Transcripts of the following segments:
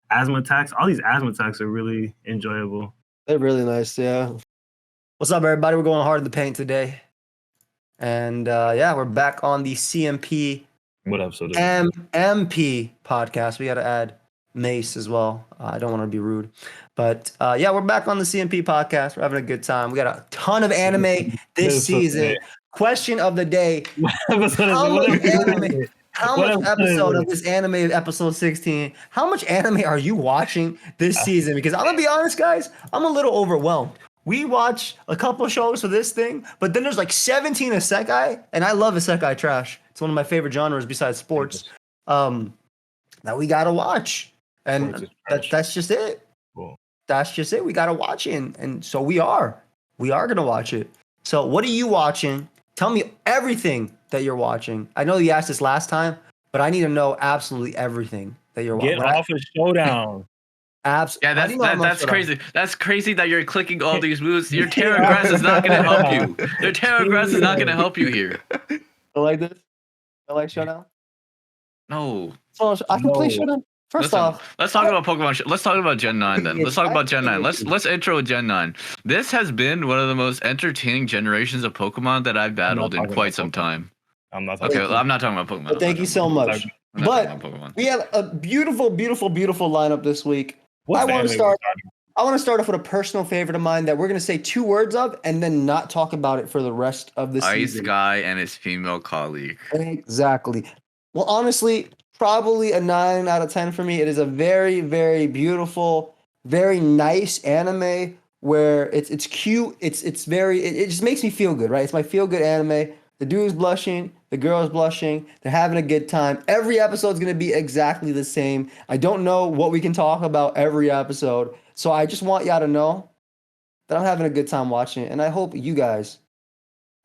asthma attacks. All these asthma attacks are really enjoyable. They're really nice, yeah. What's up, everybody? We're going hard in the paint today. And yeah, we're back on the CMP What episode is MP podcast. We got to add Mace as well. I don't want to be rude. But yeah, we're back on the CMP podcast. We're having a good time. We got a ton of anime this season. Question of the day. How much episode of this anime, episode 16, how much anime are you watching this season? Because I'm going to be honest, guys, I'm a little overwhelmed. We watch a couple of shows for this thing, but then there's like 17 isekai, and I love isekai trash. It's one of my favorite genres besides sports that we got to watch. And that's just it. Cool. That's just it. We got to watch it. And so we are going to watch it. So what are you watching? Tell me everything that you're watching. I know you asked this last time, but I need to know absolutely everything that you're watching. Get off of Showdown. Yeah, that's crazy. That's crazy that you're clicking all these moves. Your Terra Grass is not going to help you. Your Terra Grass is not going to help you here. I like this. I like Showdown. No. So I can play Showdown. First off, let's talk about Pokemon. Let's talk about Gen 9 then. Let's talk about Gen 9. Let's intro Gen 9. This has been one of the most entertaining generations of Pokemon that I've battled in quite some time. I'm not talking about I'm not talking about Pokemon. But thank you so much. But we have a beautiful, beautiful, beautiful lineup this week. I want to start off with a personal favorite of mine that we're going to say 2 words of and then not talk about it for the rest of the season. Ice Guy and his female colleague. Exactly. Well, honestly, probably a 9 out of 10 for me. It is a very, very beautiful, very nice anime where it's cute. It's very, it just makes me feel good, right? It's my feel good anime. The dude's blushing, the girl's blushing, they're having a good time. Every episode's going to be exactly the same. I don't know what we can talk about every episode. So I just want y'all to know that I'm having a good time watching it. And I hope you guys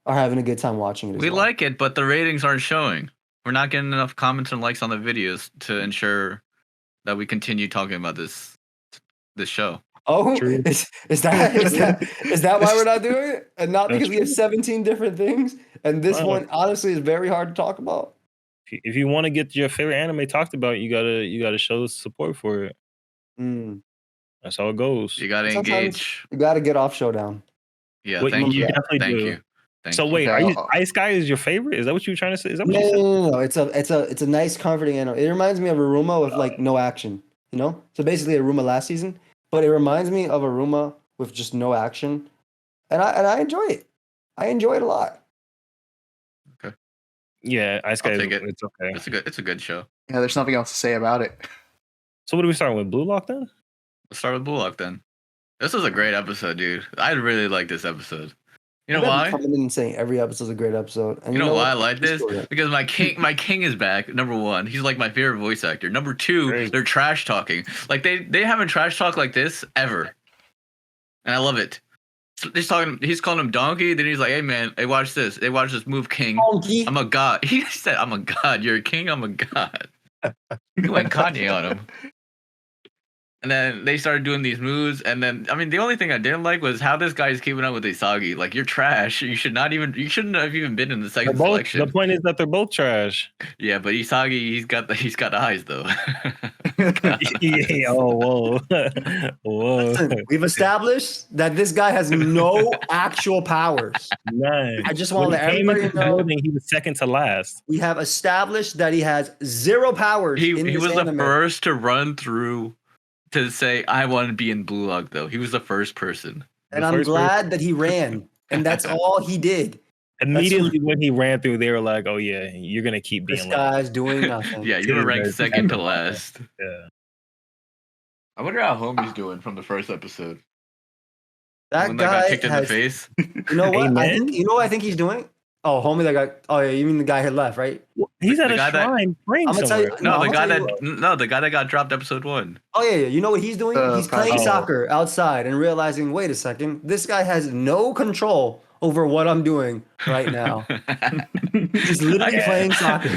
are having a good time watching it as well. We like it, but the ratings aren't showing. We're not getting enough comments and likes on the videos to ensure that we continue talking about this show. Oh, is that why we're not doing it? And not because we have 17 different things? And this one, honestly, is very hard to talk about. If you want to get your favorite anime talked about, you gotta show support for it. That's how it goes. You gotta engage. You gotta get off Showdown. Yeah, thank you. Thank you. So wait, Ice Guy is your favorite? Is that what you were trying to say? Is that what you said? No. It's a nice, comforting anime. It reminds me of Aruma with like no action. You know, so basically Aruma last season, but it reminds me of Aruma with just no action, and I enjoy it. I enjoy it a lot. Okay. Yeah, Ice Guy. It's okay. It's a good show. Yeah, there's nothing else to say about it. So what do we start with? Blue Lock then? Let's start with Blue Lock then. This was a great episode, dude. I really like this episode. You know why? Coming in and saying every episode's a great episode. And you know why I like this? Because my king is back. Number 1, he's like my favorite voice actor. Number 2, they're trash talking. Like they haven't trash talk like this ever, and I love it. He's calling him Donkey. Then he's like, "Hey man, hey watch this. Hey watch this move, King. Donkey. I'm a god." He said, "I'm a god. You're a king. I'm a god." He went Kanye on him. And then they started doing these moves, and then the only thing I didn't like was how this guy is keeping up with Isagi. Like, you're trash. You shouldn't have even been in the second selection. The point is that they're both trash. Yeah, but Isagi, he's got eyes though. Yeah. Oh, whoa. Listen, we've established that this guy has no actual powers. None. I just want to let everybody know he was second to last. We have established that he has 0 powers. He was the first to run through. To say, I want to be in Blue Lock, though. He was the first person. And I'm glad that he ran. And that's all he did. Immediately when he ran through, they were like, oh, yeah, you're going to keep being this guy's doing nothing. Yeah, you were ranked second to last. Yeah. I wonder how Homie's doing from the first episode. That guy got kicked in the face. You know what? I think he's doing? Oh, Homie that got... Oh, yeah, you mean the guy had left, right? He's at a shrine. The guy that got dropped episode 1. Oh, yeah. You know what he's doing? He's playing soccer outside and realizing, wait a second, this guy has no control over what I'm doing right now. He's literally playing soccer.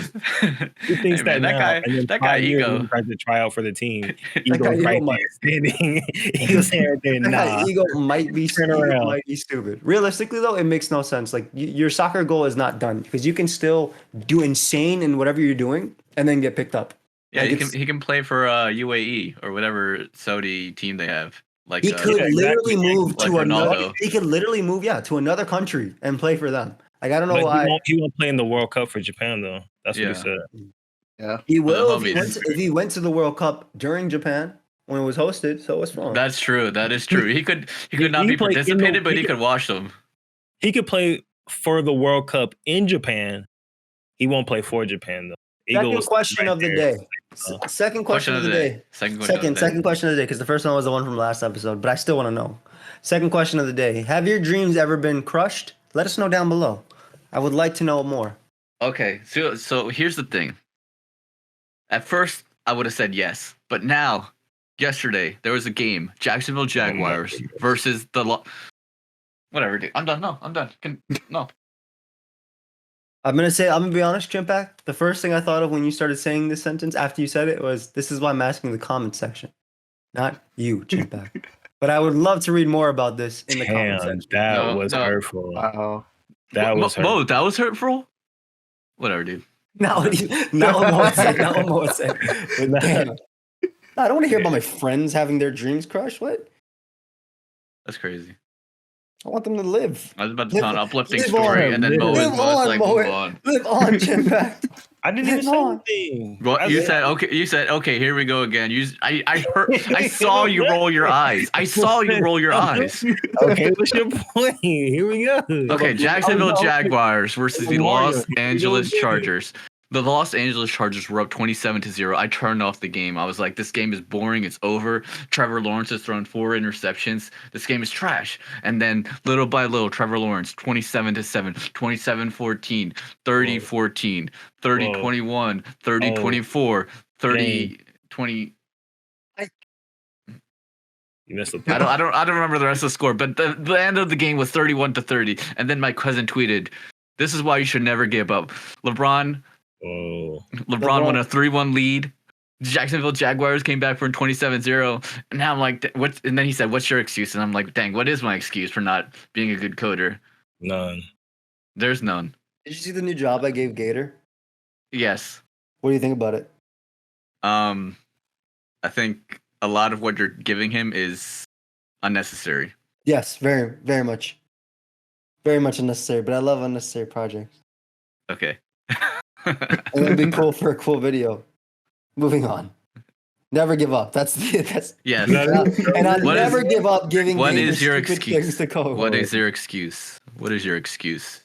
He thinks that guy ego tried to try out for the team. Ego right there standing. He was there. That ego might be stupid. Realistically, though, it makes no sense. Like your soccer goal is not done because you can still do insane in whatever you're doing and then get picked up. Yeah, he can play for UAE or whatever Saudi team they have. Like he could literally move like to another. Ronaldo. He could literally move, to another country and play for them. Like I don't know why he won't play in the World Cup for Japan though. That's what he said. Yeah, he will if he went to the World Cup during Japan when it was hosted. So what's wrong? That's true. That is true. He could not be participated, but he could watch them. He could play for the World Cup in Japan. He won't play for Japan though. Second question of the day. Second question of the day. Second question of the day, because the first one was the one from last episode, but I still want to know. Second question of the day. Have your dreams ever been crushed? Let us know down below. I would like to know more. Okay, so here's the thing. At first, I would have said yes, but now, yesterday, there was a game, Jacksonville Jaguars versus the whatever, dude. I'm done. No, I'm done. No. I'm gonna be honest, Chimpack. The first thing I thought of when you started saying this sentence after you said it was, this is why I'm asking the comment section. Not you, Chimpack. But I would love to read more about this in the comment section. That was hurtful. Wow. That was hurtful. That was hurtful? Whatever, dude. Not what Mo said. Damn. I don't want to hear about my friends having their dreams crushed. What? That's crazy. I want them to live. I was about to tell an uplifting story, and then Mo was like, move on. Live on, Chimpack. I didn't even say anything. Well, you said okay. Here we go again. I saw you roll your eyes. I saw you roll your eyes. Okay, what's your point? Here we go. Okay, Jacksonville Jaguars versus the Los Angeles Chargers. The Los Angeles Chargers were up 27-0. I turned off the game. I was like, this game is boring. It's over. Trevor Lawrence has thrown 4 interceptions. This game is trash. And then little by little, Trevor Lawrence, 27-7, 27-14, 30-14, 30-21, 30-24, 30-20. You missed I don't remember the rest of the score, but the end of the game was 31-30. And then my cousin tweeted, "This is why you should never give up." LeBron won a 3-1 lead. Jacksonville Jaguars came back for 27-0. And now I'm like, what? And then he said, "What's your excuse?" And I'm like, dang, what is my excuse for not being a good coder? None. There's none. Did you see the new job I gave Gator? Yes. What do you think about it? I think a lot of what you're giving him is unnecessary. Yes, very, very much. Very much unnecessary, but I love unnecessary projects. Okay. And it'd be cool for a cool video. Moving on. Never give up. That's yes. And I never give up giving. What is your excuse? To what is your excuse? What is your excuse?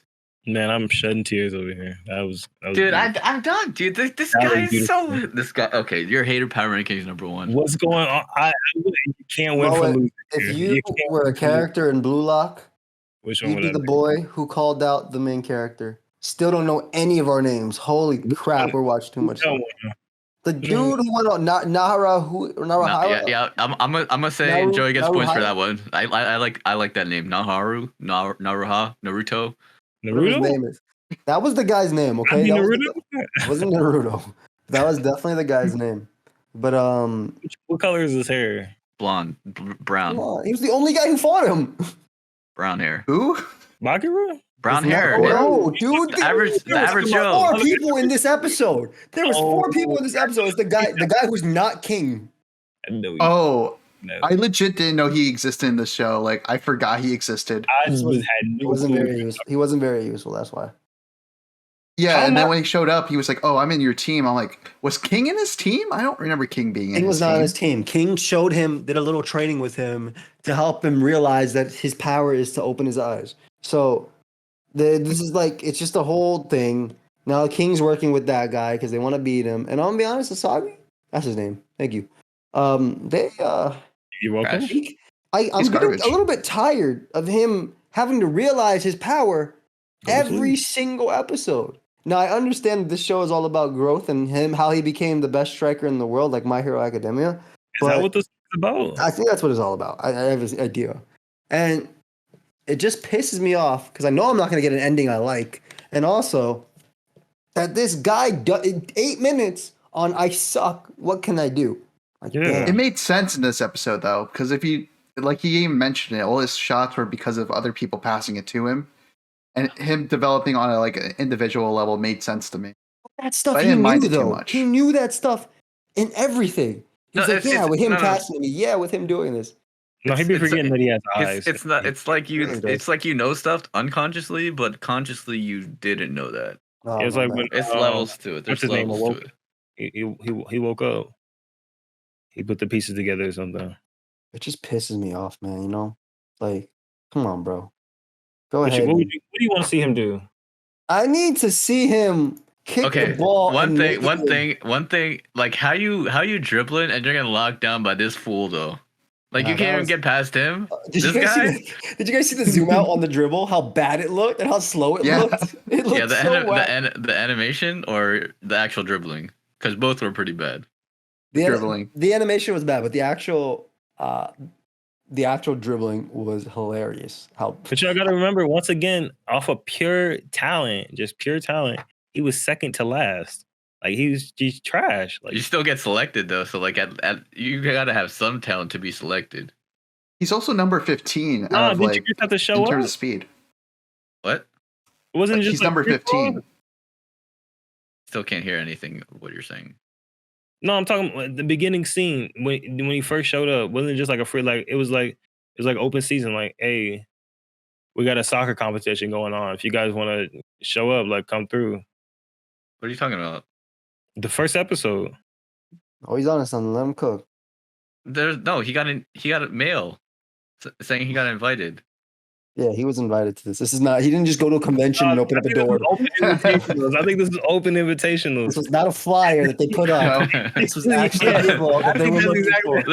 Man, I'm shedding tears over here. That was dude, I'm done, dude. This guy is so. This guy. Okay, your hater power rankings #1. What's going on? You can't win for losing. If you were a character in Blue Lock, you'd be the boy who called out the main character. Still don't know any of our names. Holy crap, we're watching too much stuff. The dude who went on Nahara. Yeah, I'm gonna say Joey gets points for that one. I like that name. Naruto. Naruto? His name is. That was the guy's name, okay? That wasn't Naruto. That was definitely the guy's name. But what color is his hair? Blonde, brown. He was the only guy who fought him. Brown hair. Who? Makira? Brown hair. No, dude. The average Joe. 4 people in this episode. There was 4 people in this episode. It's the guy who's not King. No. I legit didn't know he existed in the show. Like, I forgot he existed. He wasn't very useful. That's why. Yeah, and then when he showed up, he was like, "Oh, I'm in your team." I'm like, "Was King in his team?" I don't remember King being in his team. King was not in his team. King showed him, did a little training with him to help him realize that his power is to open his eyes. So this is like, it's just a whole thing. Now King's working with that guy because they want to beat him. And I'm gonna be honest, Asagi, that's his name. Thank you. You're welcome. I'm getting a little bit tired of him having to realize his power every single episode. Now, I understand this show is all about growth and how he became the best striker in the world, like My Hero Academia. Is that what this is about? I think that's what it's all about. I have this idea. And it just pisses me off because I know I'm not going to get an ending I like. And also, that this guy, 8 minutes on I suck, what can I do? Like, yeah. It made sense in this episode, though, because if he even mentioned it, all his shots were because of other people passing it to him. And him developing on an individual level made sense to me. That stuff he knew, though. He knew that stuff in everything. He's No, like, yeah, with him no. passing me, yeah, with him doing this. No, he'd be forgetting that he has eyes. It's not. It's like you know stuff unconsciously, but consciously you didn't know that. Oh, It's like when It's levels to it. There's what's his name? levels to it. He woke up. He put the pieces together or something. It just pisses me off, man. You know, like, come on, bro. Go What ahead. do you want to see him do? I need to see him kick the ball. One thing. Like how you dribbling and you're getting locked down by this fool though. Like you can't even get past him. Did you guys see the zoom out on the dribble? How bad it looked and how slow it looked. It looked the animation or the actual dribbling, because both were pretty bad. The animation was bad, but the actual dribbling was hilarious. But y'all gotta remember, once again, off of pure talent, he was second to last. Like he's trash. Like, you still get selected though, so like you gotta have some talent to be selected. He's also number 15 you just have to show in terms of speed. What? It wasn't just he's number 15. Still can't hear anything of what you're saying. No, I'm talking about the beginning scene when he first showed up. Wasn't it just like a free, like it was like open season, like, hey, we got a soccer competition going on. If you guys want to show up, like come through. What are you talking about? The first episode. Oh, he's on something. Let him cook. He got a mail saying he got invited. Yeah, he was invited to this. This is not. He didn't just go to a convention and open up a door. I think this is open invitationals. This was not a flyer that they put up. This was actually people that they were looking for.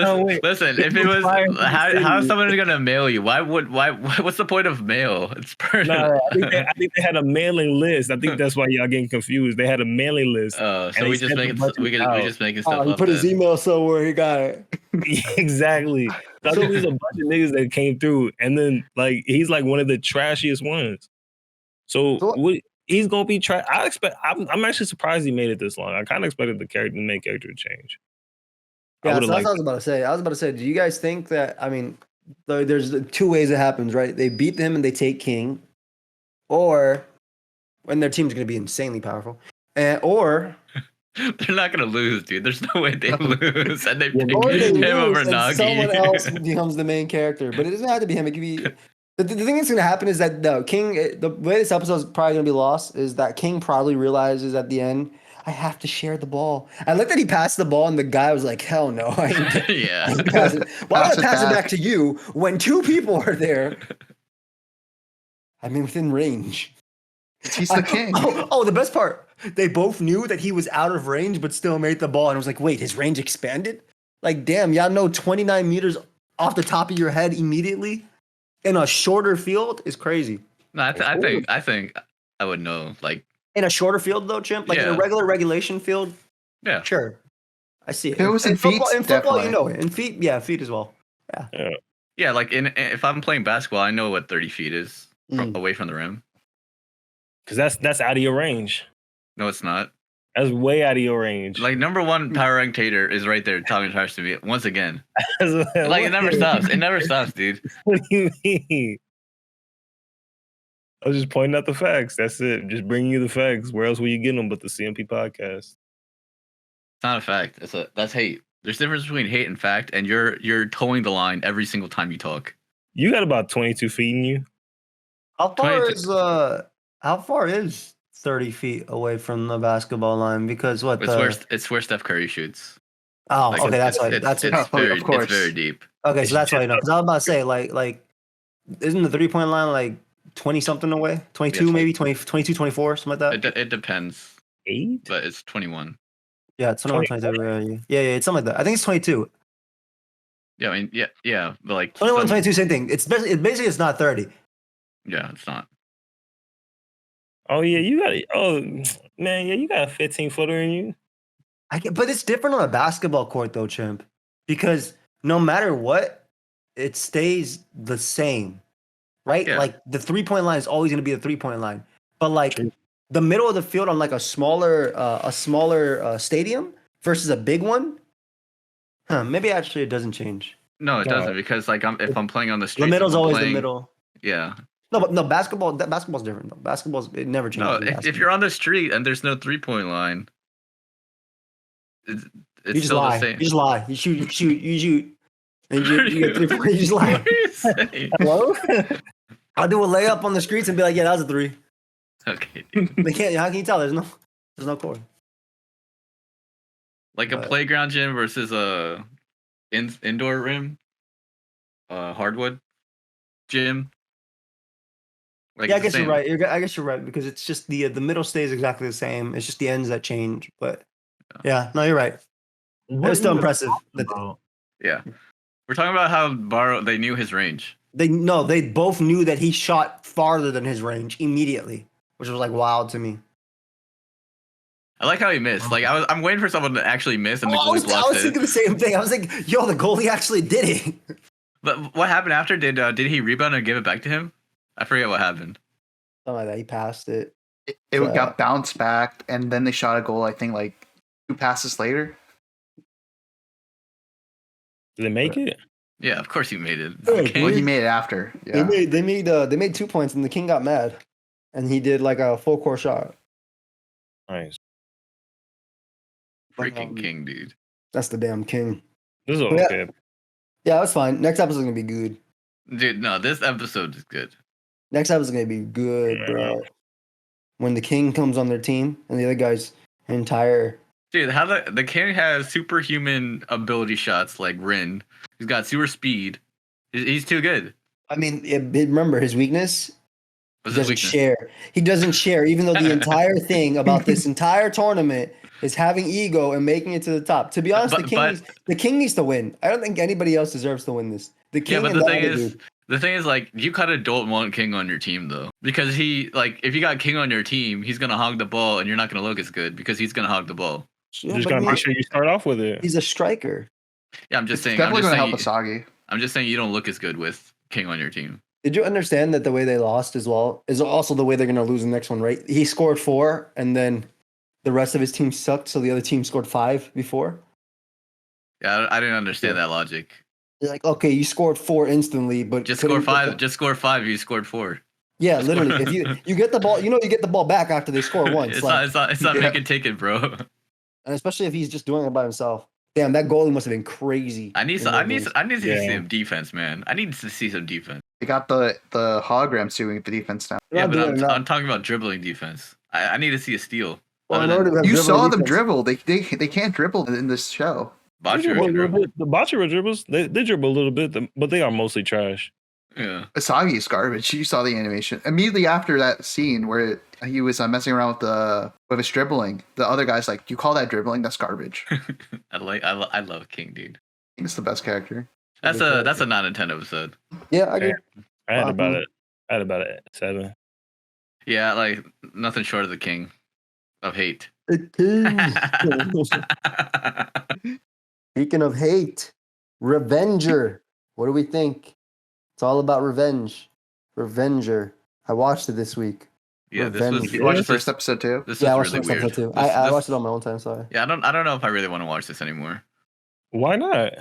Listen, if it was, how is someone going to mail you? Why? What's the point of mail? It's personal. No, I think they had a mailing list. I think that's why y'all getting confused. They had a mailing list. So we just making stuff up. He put his email somewhere. He got it. Exactly. I think there's a bunch of niggas that came through, and then like he's like one of the trashiest ones. So he's gonna be trash. I'm actually surprised he made it this long. I kind of expected the main character to change. Yeah, that's what I was about to say. I was about to say, do you guys think that? I mean, there's two ways it happens, right? They beat them and they take King, or when their team's gonna be insanely powerful, or. They're not gonna lose, dude. There's no way they lose, and they pick him over Nagi. Someone else becomes the main character, but it doesn't have to be him. It could be. The thing that's gonna happen is that the way this episode is probably gonna be lost is that King probably realizes at the end, I have to share the ball. I like that he passed the ball and the guy was like, hell no, I ain't. Yeah. Why would I pass it back to you when two people are there? I mean, within range. He's the king. Oh, the best part. They both knew that he was out of range, but still made the ball. And was like, wait, his range expanded? Like, damn, y'all know 29 meters off the top of your head immediately in a shorter field is crazy. No, I think I would know. Like in a shorter field, though, Chimp. Like in a regular regulation field. Yeah, sure. I see it. If it was in feet, in football, you know it. In feet, feet as well. Yeah. Like if I'm playing basketball, I know what 30 feet is away from the rim. Because that's out of your range. No, it's not. That's way out of your range. Like number one power rank Tater is right there talking trash to me once again. Like it never stops. It never stops, dude. What do you mean? I was just pointing out the facts. That's it. Just bringing you the facts. Where else will you get them but the CMP podcast? It's not a fact. That's hate. There's a difference between hate and fact, and you're towing the line every single time you talk. You got about 22 feet in you. How far is 30 feet away from the basketball line? Because it's where Steph Curry shoots. Oh, like, okay, that's why. It's very deep. Okay, so that's why I know. Because I was about to say, like, isn't the 3-point line like 20 something away? 22 maybe 22, 24, something like that. It depends. 8, but it's 21. Yeah, it's 21, 22. Yeah, it's something like that. I think it's 22. Yeah, I mean, yeah, but like 21, 22, same thing. It's basically it's not 30. Yeah, it's not. Oh yeah, you got it. Oh man, yeah, you got a 15-footer in you. But it's different on a basketball court though, Chimp, because no matter what, it stays the same, right? Yeah. Like the 3-point line is always going to be the 3-point line, but like the middle of the field on like a smaller stadium versus a big one, maybe actually it doesn't change. No, it doesn't, because like if I'm playing on the street, the middle's always the middle. Yeah. No, but no, basketball's different though. It never changes. No, if you're on the street and there's no 3-point line, it's You just still lie. the same. You just lie. You shoot, and you get 3 points. You just lie. What are you saying? Hello? I'll do a layup on the streets and be like, yeah, that was a 3. Okay. They can't. How can you tell? There's no court. Like a playground gym versus a indoor rim, hardwood gym. Like Yeah, I guess you're right. I guess you're right because it's just the middle stays exactly the same. It's just the ends that change. But yeah, no, you're right. It's still impressive. Yeah, we're talking about how Baro they knew his range. They both knew that he shot farther than his range immediately, which was like wild to me. I like how he missed. Like I'm waiting for someone to actually miss, and the goalie blocked it. I was thinking the same thing. I was like, yo, the goalie actually did it. But what happened after? Did he rebound and give it back to him? I forget what happened. Something like that. He passed it. It got bounced back, and then they shot a goal. I think like 2 passes later. Did they make it? Yeah, of course he made it. Well, he made it after. Yeah. They made 2 points, and the King got mad, and he did like a full court shot. Nice. Freaking King, dude. That's the damn King. This is okay. Yeah, that's fine. Next episode's gonna be good. Dude, no, this episode is good. Next episode's gonna be good, bro. When the King comes on their team and the other guy's entire. Dude, how the King has superhuman ability shots like Rin. He's got super speed. He's too good. I mean, remember his weakness? What's He his doesn't weakness? share. He doesn't share, even though the entire thing about this entire tournament is having ego and making it to the top. To be honest, the King needs to win. I don't think anybody else deserves to win this. The King. Yeah, but the thing is, like, you kind of don't want King on your team though, because if you got King on your team, he's gonna hog the ball, and you're not gonna look as good because he's gonna hog the ball. You just gotta make sure you start off with it. He's a striker. Yeah, I'm just saying. Definitely gonna help Asagi. I'm just saying you don't look as good with King on your team. Did you understand that the way they lost as well is also the way they're gonna lose the next one, right? He scored 4, and then the rest of his team sucked, so the other team scored 5 before. Yeah, I didn't understand that logic. You're like, okay, you scored 4 instantly, but just score 5. Just score 5. You scored 4. Yeah, literally. If you get the ball, you get the ball back after they score once. It's not make it take it, bro. And especially if he's just doing it by himself. Damn, that goalie must have been crazy. I need to see some defense, man. I need to see some defense. They got the holograms doing the defense now. Yeah, but I'm talking about dribbling defense. I need to see a steal. Well, you saw them dribble. They can't dribble in this show. The Bachira dribbles. They dribble a little bit, but they are mostly trash. Yeah. Asagi is garbage. You saw the animation immediately after that scene where he was messing around with his dribbling. The other guy's like, "You call that dribbling? That's garbage." I love King, dude. He's the best character. That's a non-Nintendo episode. Yeah, I agree. I had about it 7. Yeah, like nothing short of the King of hate. Speaking of hate, Revenger. What do we think? It's all about revenge. Revenger. I watched it this week. Yeah, You watched the first episode too? I watched the first episode too. I watched it on my own time. Sorry. Yeah, I don't know if I really want to watch this anymore. Why not?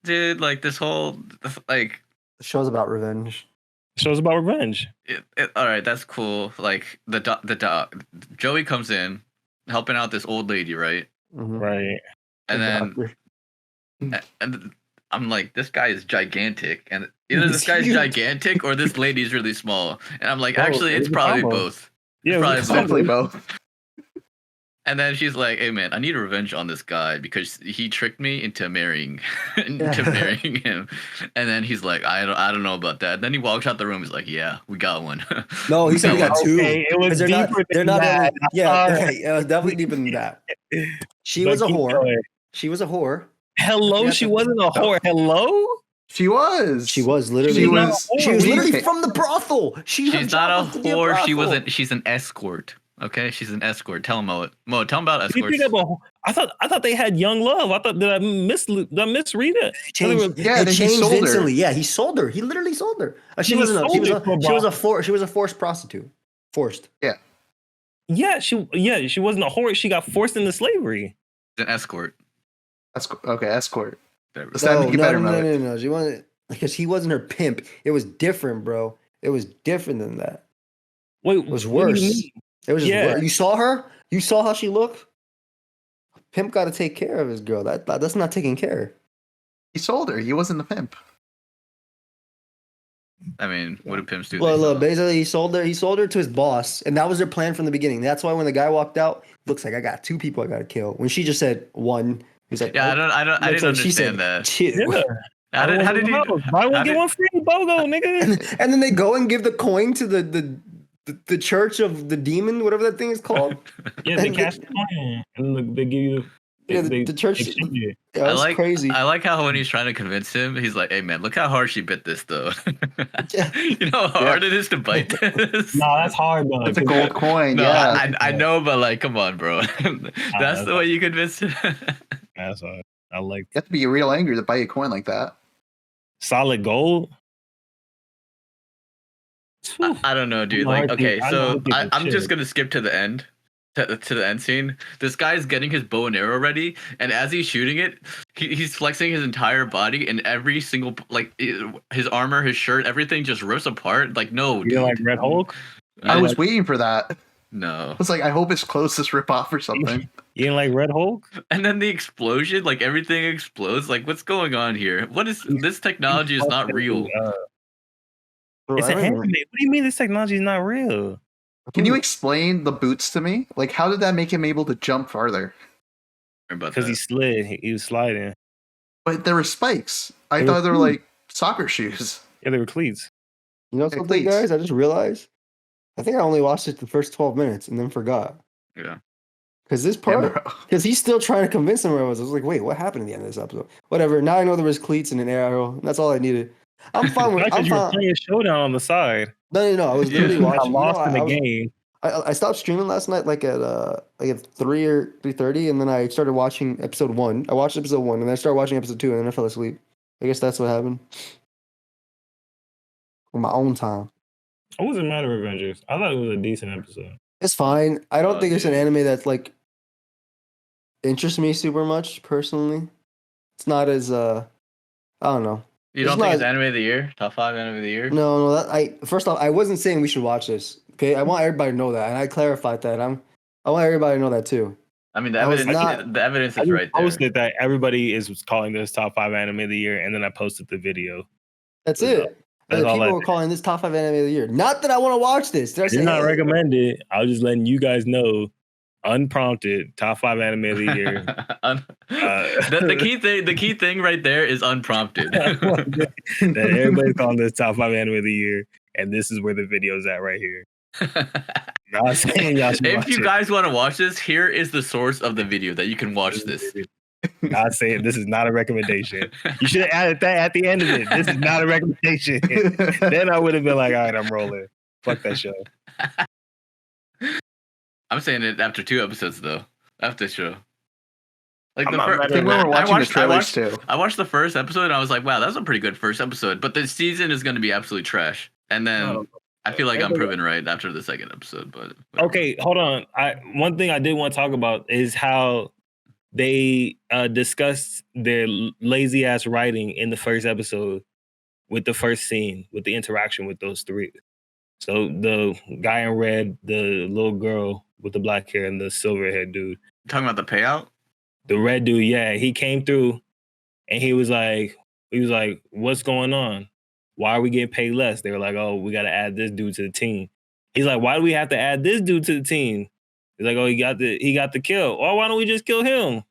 Dude, like this whole the show's about revenge. The show's about revenge. All right, that's cool. Like the Joey comes in helping out this old lady, right? Mm-hmm. Right. And I'm like, this guy is gigantic, and either this guy's gigantic or this lady's really small. And I'm like, actually, it's probably both. Yeah, it's probably both. And then she's like, "Hey man, I need revenge on this guy because he tricked me into marrying him." And then he's like, "I don't know about that." Then he walks out the room. He's like, "Yeah, we got one." No, he said we got 2. Okay, it was deeper than that. It was definitely deeper than that. She was a whore. She was a whore. Hello, she wasn't a whore. Hello. She was. She was literally. She was literally from the brothel. She's not a whore. She's an escort. Okay, she's an escort. Tell him Mo. Tell him about escorts. I thought they had young love. Did I misread it? It changed instantly. Yeah, he sold her. He literally sold her. She was a forced prostitute. Forced. Yeah. Yeah, she wasn't a whore. She got forced into slavery. An escort. Escort. No. She wasn't, because he wasn't her pimp. It was different, bro. It was different than that. Wait, it was worse. It was just worse. You saw her? You saw how she looked? pimp got to take care of his girl. That's not taking care. He sold her. He wasn't the pimp. I mean, what do pimps do? Well, look, basically, he sold her to his boss, and that was their plan from the beginning. That's why when the guy walked out, looks like I got 2 people I got to kill. When she just said 1, he's like, yeah, I didn't understand that. 2. Yeah. How did he? Buy one get one free, BOGO, nigga. And then they go and give the coin to the church of the demon, whatever that thing is called. Yeah, they cash the coin, and they give you. The church. Yeah, that was crazy. I like how when he's trying to convince him, he's like, "Hey man, look how hard she bit this, though. You know how hard it is to bite this." No, that's hard though. It's a gold coin. No, yeah, I know, but like, come on, bro. That's the way you convince him. That's hard. I like. You have to be real angry to buy a coin like that. Solid gold. I don't know, dude. Like, okay, so I'm just gonna skip to the end. To the end scene, this guy's getting his bow and arrow ready, and as he's shooting it, he's flexing his entire body, and every single his armor, his shirt, everything just rips apart. Like, no, dude. You're like Red Hulk. I was waiting for that. No, I was like, I hope his clothes just rip off or something. You didn't like Red Hulk? and then the explosion, like everything explodes. Like, what's going on here? What is this technology? Is not real. It's an anime. What do you mean this technology is not real? Can you explain the boots to me? Like, how did that make him able to jump farther? Because he slid. He was sliding. But there were spikes. I thought they were like soccer shoes. Yeah, they were cleats. You know something, guys? I just realized. I think I only watched it the first 12 minutes and then forgot. Yeah. Because this part, because he's still trying to convince him where I was like, wait, what happened at the end of this episode? Whatever. Now I know there was cleats and an arrow. And that's all I needed. I'm fine with it. You were playing Showdown on the side. No. I was literally watching. I lost in the game. I stopped streaming last night, like at 3 or 3:30, and then I started watching episode 1. I watched episode 1, and then I started watching episode 2, and then I fell asleep. I guess that's what happened. On my own time. I wasn't mad at Avengers. I thought it was a decent episode. It's fine. I don't think it's an anime that's like interests me super much personally. It's not as I don't know. You don't think it's anime of the year? Top 5 anime of the year? No. First off, I wasn't saying we should watch this. Okay, I want everybody to know that, and I clarified that. I want everybody to know that too. I mean, the evidence is right there. I posted that everybody is calling this top 5 anime of the year, and then I posted the video. That's it. That's people were calling this top 5 anime of the year. Not that I want to watch this. Did I say not recommend it? I was just letting you guys know. Unprompted, top 5 anime of the year. The key thing right there is unprompted. That everybody's calling this top 5 anime of the year, and this is where the video's at right here. Not saying y'all should if you guys want to watch this, here is the source of the video that you can watch this. Not saying this is not a recommendation. You should have added that at the end of it. This is not a recommendation. Then I would have been like, all right, I'm rolling. Fuck that show. I'm saying it after 2 episodes though. After the show, like I watched the first episode and I was like, wow, that's a pretty good first episode. But the season is going to be absolute trash. And then I feel like I'm proven right after the second episode. But whatever. Okay, hold on. One thing I did want to talk about is how they discussed their lazy ass writing in the first episode with the first scene with the interaction with those 3. So the guy in red, the little girl with the black hair, and the silver haired dude. Talking about the payout? The red dude, yeah. He came through and he was like, what's going on? Why are we getting paid less? They were like, oh, we got to add this dude to the team. He's like, why do we have to add this dude to the team? He's like, oh, he got the kill. Well, why don't we just kill him?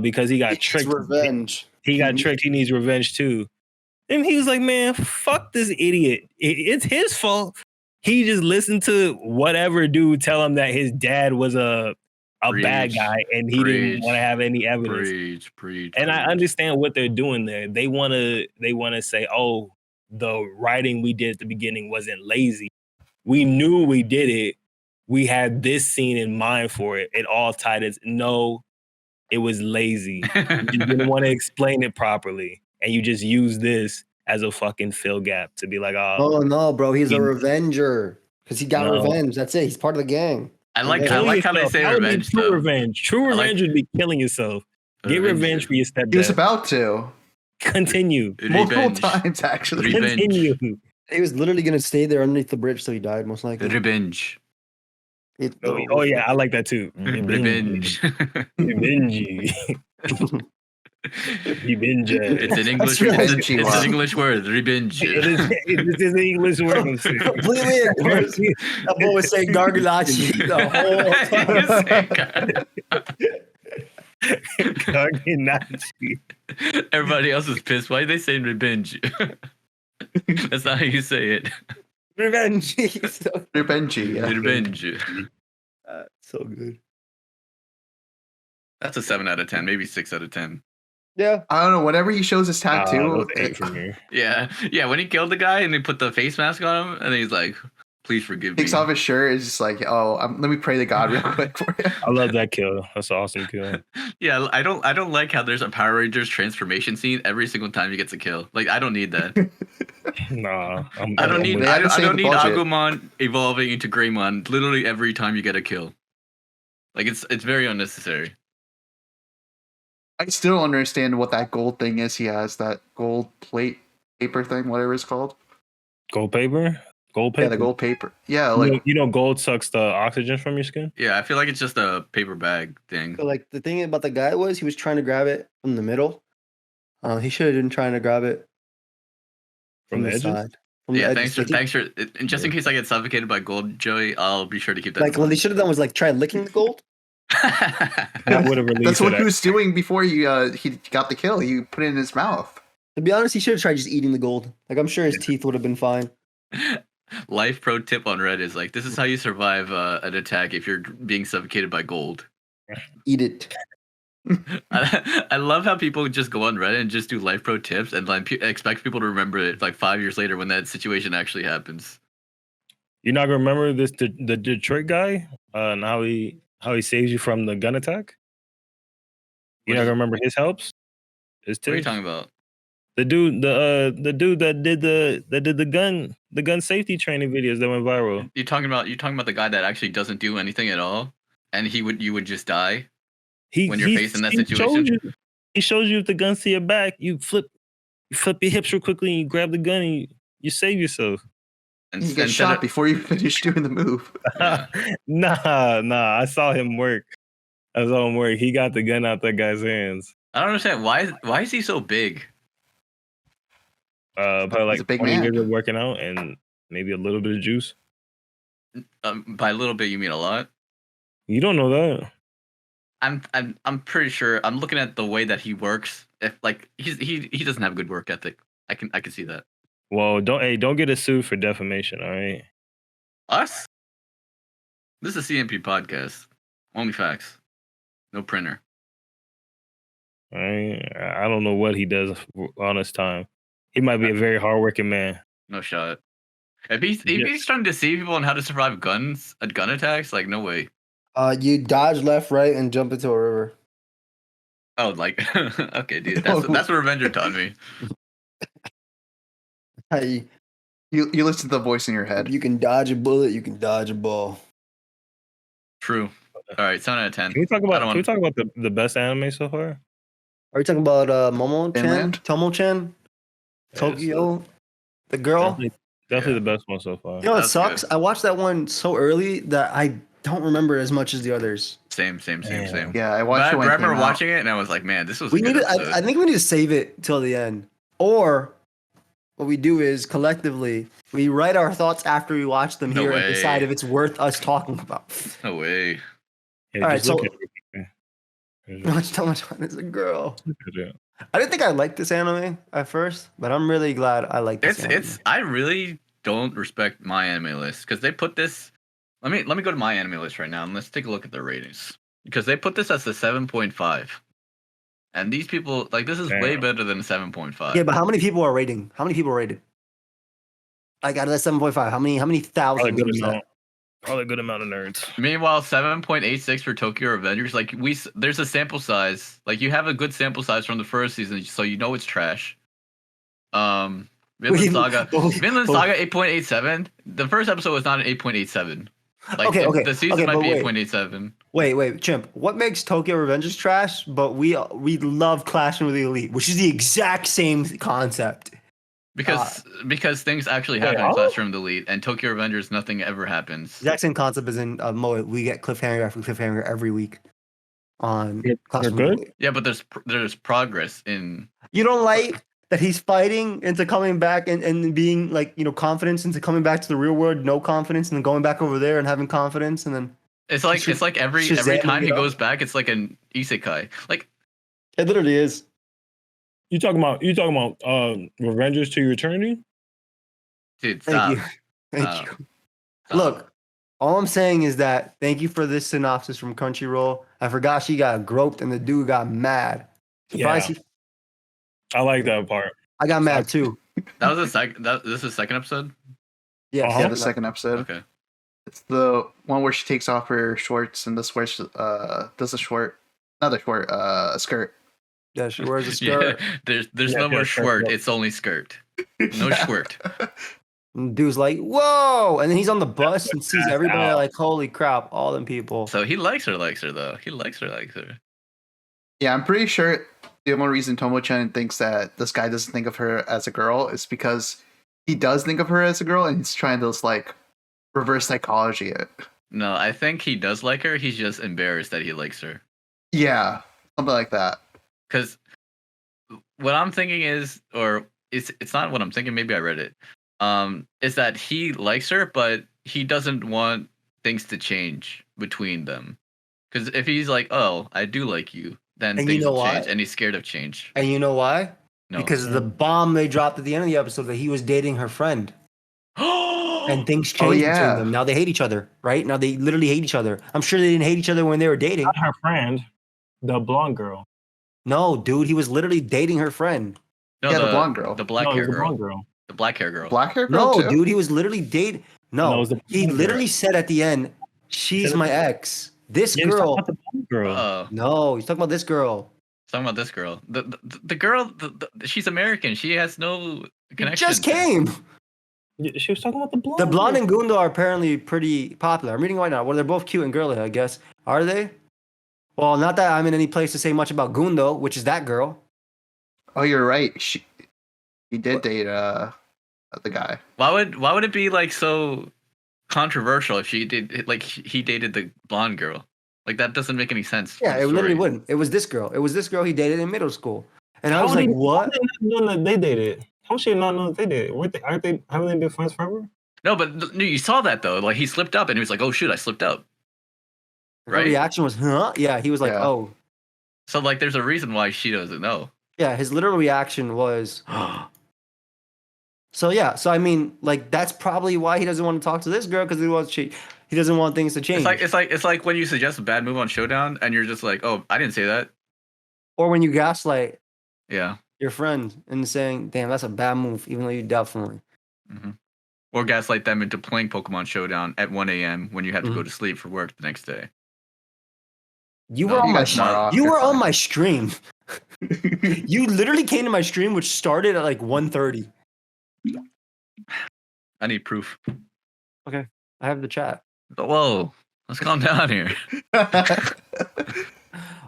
Because he got tricked. Revenge. He got tricked. He needs revenge too. And he was like, man, fuck this idiot. It's his fault. He just listened to whatever dude tell him that his dad was a bad guy and he didn't want to have any evidence. And I understand what they're doing there. They want to say, oh, the writing we did at the beginning wasn't lazy. We knew we did it. We had this scene in mind for it. It all tied as no, it was lazy. You just didn't want to explain it properly. And you just use this as a fucking fill gap to be like, oh no, bro, he's a revenger because he got revenge. That's it. He's part of the gang. I like how they say revenge. True revenge. True revenge would be killing yourself. Get revenge for your stepdad. He was about to continue multiple times. Actually, continue. He was literally gonna stay there underneath the bridge till he died, most likely. Revenge. Oh yeah, I like that too. Revenge. Revenge. Revenge. It's an English. Revenge. It's an English word. Revenge. It is an English word. Completely ignored. That boy was saying Gargalachi the whole time. Garganachi. Everybody else is pissed. Why are they saying revenge? That's not how you say it. Revenge. Revenge. Yeah. Revenge. So good. That's a 7 out of 10, maybe 6 out of 10. Yeah. I don't know. Whenever he shows his tattoo, for me. Yeah. When he killed the guy and they put the face mask on him, and then he's like, "Please forgive me." takes off his shirt. Is just like, let me pray to God real quick for you. I love that kill. That's an awesome kill. Yeah, I don't like how there's a Power Rangers transformation scene every single time he gets a kill. Like, I don't need that. Nah, I don't need budget. Agumon evolving into Greymon literally every time you get a kill. Like, it's very unnecessary. I still don't understand what that gold thing is. He has that gold paper thing, whatever it's called. Gold paper. Yeah, the gold paper. Yeah, like gold sucks the oxygen from your skin. Yeah, I feel like it's just a paper bag thing. So, like, the thing about the guy was he was trying to grab it from the middle. He should have been trying to grab it from the edges? side. Yeah, thanks for. And just in case I get suffocated by gold, Joey, I'll be sure to keep that. Like, what they should have done was like try licking the gold. That would have released. That's what he was doing before he got the kill. He put it in his mouth. To be honest, he should have tried just eating the gold. Like, I'm sure his teeth would have been fine. Life pro tip on Reddit is like, this is how you survive an attack if you're being suffocated by gold. Eat it. I love how people just go on Reddit and just do life pro tips and like expect people to remember it like 5 years later when that situation actually happens. You're not gonna remember this the Detroit guy and how he saves you from the gun attack? You're not gonna remember his helps? His tips? What are you talking about? The dude that did the gun safety training videos that went viral. You're talking about the guy that actually doesn't do anything at all, and you would just die when you're faced in that situation. He shows you if the gun's to your back, you flip your hips real quickly and you grab the gun and you save yourself. And you get shot before you finish doing the move. Yeah. Nah. I saw him work. He got the gun out that guy's hands. I don't understand why is he so big? Probably like He's a big 20 man. years of working out and maybe a little bit of juice. By a little bit, you mean a lot? You don't know that. I'm pretty sure. I'm looking at the way that he works. If like he doesn't have good work ethic, I can see that. Well, don't get us sued for defamation, all right? Us? This is a CMP podcast. Only facts. No printer. All right? I don't know what he does on his time. He might be a very hardworking man. No shot. If he's trying to deceive people on how to survive gun attacks, like no way. You dodge left, right, and jump into a river. Oh, like okay, dude. That's what Revenger taught me. You listen to the voice in your head. You can dodge a bullet. You can dodge a ball. True. All right, 7 out of 10. Can we talk about the best anime so far? Are we talking about Momo-chan? Vinland? Tomo Chan? Tokyo? The girl? Definitely the best one so far. You know what That's sucks? good. I watched that one so early that I don't remember as much as the others. Same. Yeah, I watched it. But when I it remember came out. watching it and I was like, man, this was. We a good need. episode. I think we need to save it till the end, or what we do is collectively we write our thoughts after we watch them No here and way. decide if it's worth us talking about. No way. Yeah, All right, just look so- at it. Watch Tomo Chan is a girl. Look at it. I didn't think I liked this anime at first, but I'm really glad I like this. It's. I really don't respect my anime list because they put this. Let me go to my anime list right now and let's take a look at their ratings because they put this as a 7.5, and these people like this is way Damn. better than a 7.5. Yeah, but how many people are rating? How many people rated? Like out of that 7.5, how many Probably thousands? good was that? amount. Probably a good amount of nerds. Meanwhile, 7.86 for Tokyo Revengers. Like there's a sample size. Like you have a good sample size from the first season, so you know it's trash. Vinland Saga 8.87. The first episode was not an 8.87. Like Okay, the season might but be wait. 8.87. Wait, Chimp. What makes Tokyo Revengers trash? But we love Clashing with the Elite, which is the exact same concept. Because things actually happen in Classroom Delete, and Tokyo Revengers, nothing ever happens. Exact same concept as in Moe. We get cliffhanger after cliffhanger every week on Classroom good? Delete. Yeah, but there's progress in. You don't like that he's fighting into coming back and being like, confidence into coming back to the real world, no confidence, and then going back over there and having confidence, and then It's like every time he goes back, it's like an isekai. Like it literally is. You talking about Revengers to Eternity? Dude, stop. Thank you. Look, all I'm saying is that thank you for this synopsis from Crunchyroll. I forgot she got groped and the dude got mad. Yeah. I like that part. I got mad too. That was this is the second episode? Yes. Yeah, the second episode. Okay. It's the one where she takes off her shorts and this where she does a skirt. Yeah, she wears a skirt. Yeah, there's no more short. It's only skirt. No short. And dude's like, whoa! And then he's on the bus and sees everybody like, holy crap, all them people. So he likes her though. He likes her. Yeah, I'm pretty sure the only reason Tomo Chan thinks that this guy doesn't think of her as a girl is because he does think of her as a girl and he's trying to like reverse psychology it. No, I think he does like her. He's just embarrassed that he likes her. Yeah, something like that. Because what I'm thinking is, or it's not what I'm thinking. Maybe I read it. Is that he likes her, but he doesn't want things to change between them. Because if he's like, "Oh, I do like you," then things will change, and he's scared of change. And you know why? No. Because of the bomb they dropped at the end of the episode that he was dating her friend. And things changed between them. Now they hate each other, right? Now they literally hate each other. I'm sure they didn't hate each other when they were dating. Not her friend, the blonde girl. No, dude, he was literally dating her friend. No, the blonde girl. The black hair girl. girl. The black hair girl. Black hair girl? No, too? dude, he was literally dating. No, he literally said at the end, "She's my ex." This girl. He's talking about the blonde girl. No, he's talking about this girl. Talking about this girl. The girl. She's American. She has no connection. Just came. She was talking about the blonde. The blonde and Gundo are apparently pretty popular. I'm reading right now. Well, they're both cute and girly, I guess. Are they? Well, not that I'm in any place to say much about Gundo, which is that girl. Oh, you're right. He did date the guy. Why would it be like so controversial if he dated the blonde girl? Like that doesn't make any sense. Yeah, it literally wouldn't. It was this girl. It was this girl he dated in middle school. And I was like, what? They dated. How should not know that they did? Haven't they been friends forever? No, but you saw that though. Like he slipped up, and he was like, "Oh shoot, I slipped up." Right? Her reaction was, "Huh?" Yeah, he was like, "Oh." So like, there's a reason why she doesn't know. Yeah, his literal reaction was. So yeah, I mean, like that's probably why he doesn't want to talk to this girl because he doesn't want things to change. It's like when you suggest a bad move on Showdown, and you're just like, "Oh, I didn't say that." Or when you gaslight. Yeah. Your friend and saying, "Damn, that's a bad move," even though you definitely. Mm-hmm. Or gaslight them into playing Pokemon Showdown at 1 a.m. when you have to go to sleep for work the next day. You were on my stream. You literally came to my stream, which started at like 1:30. I need proof. Okay, I have the chat. Whoa, let's calm down here.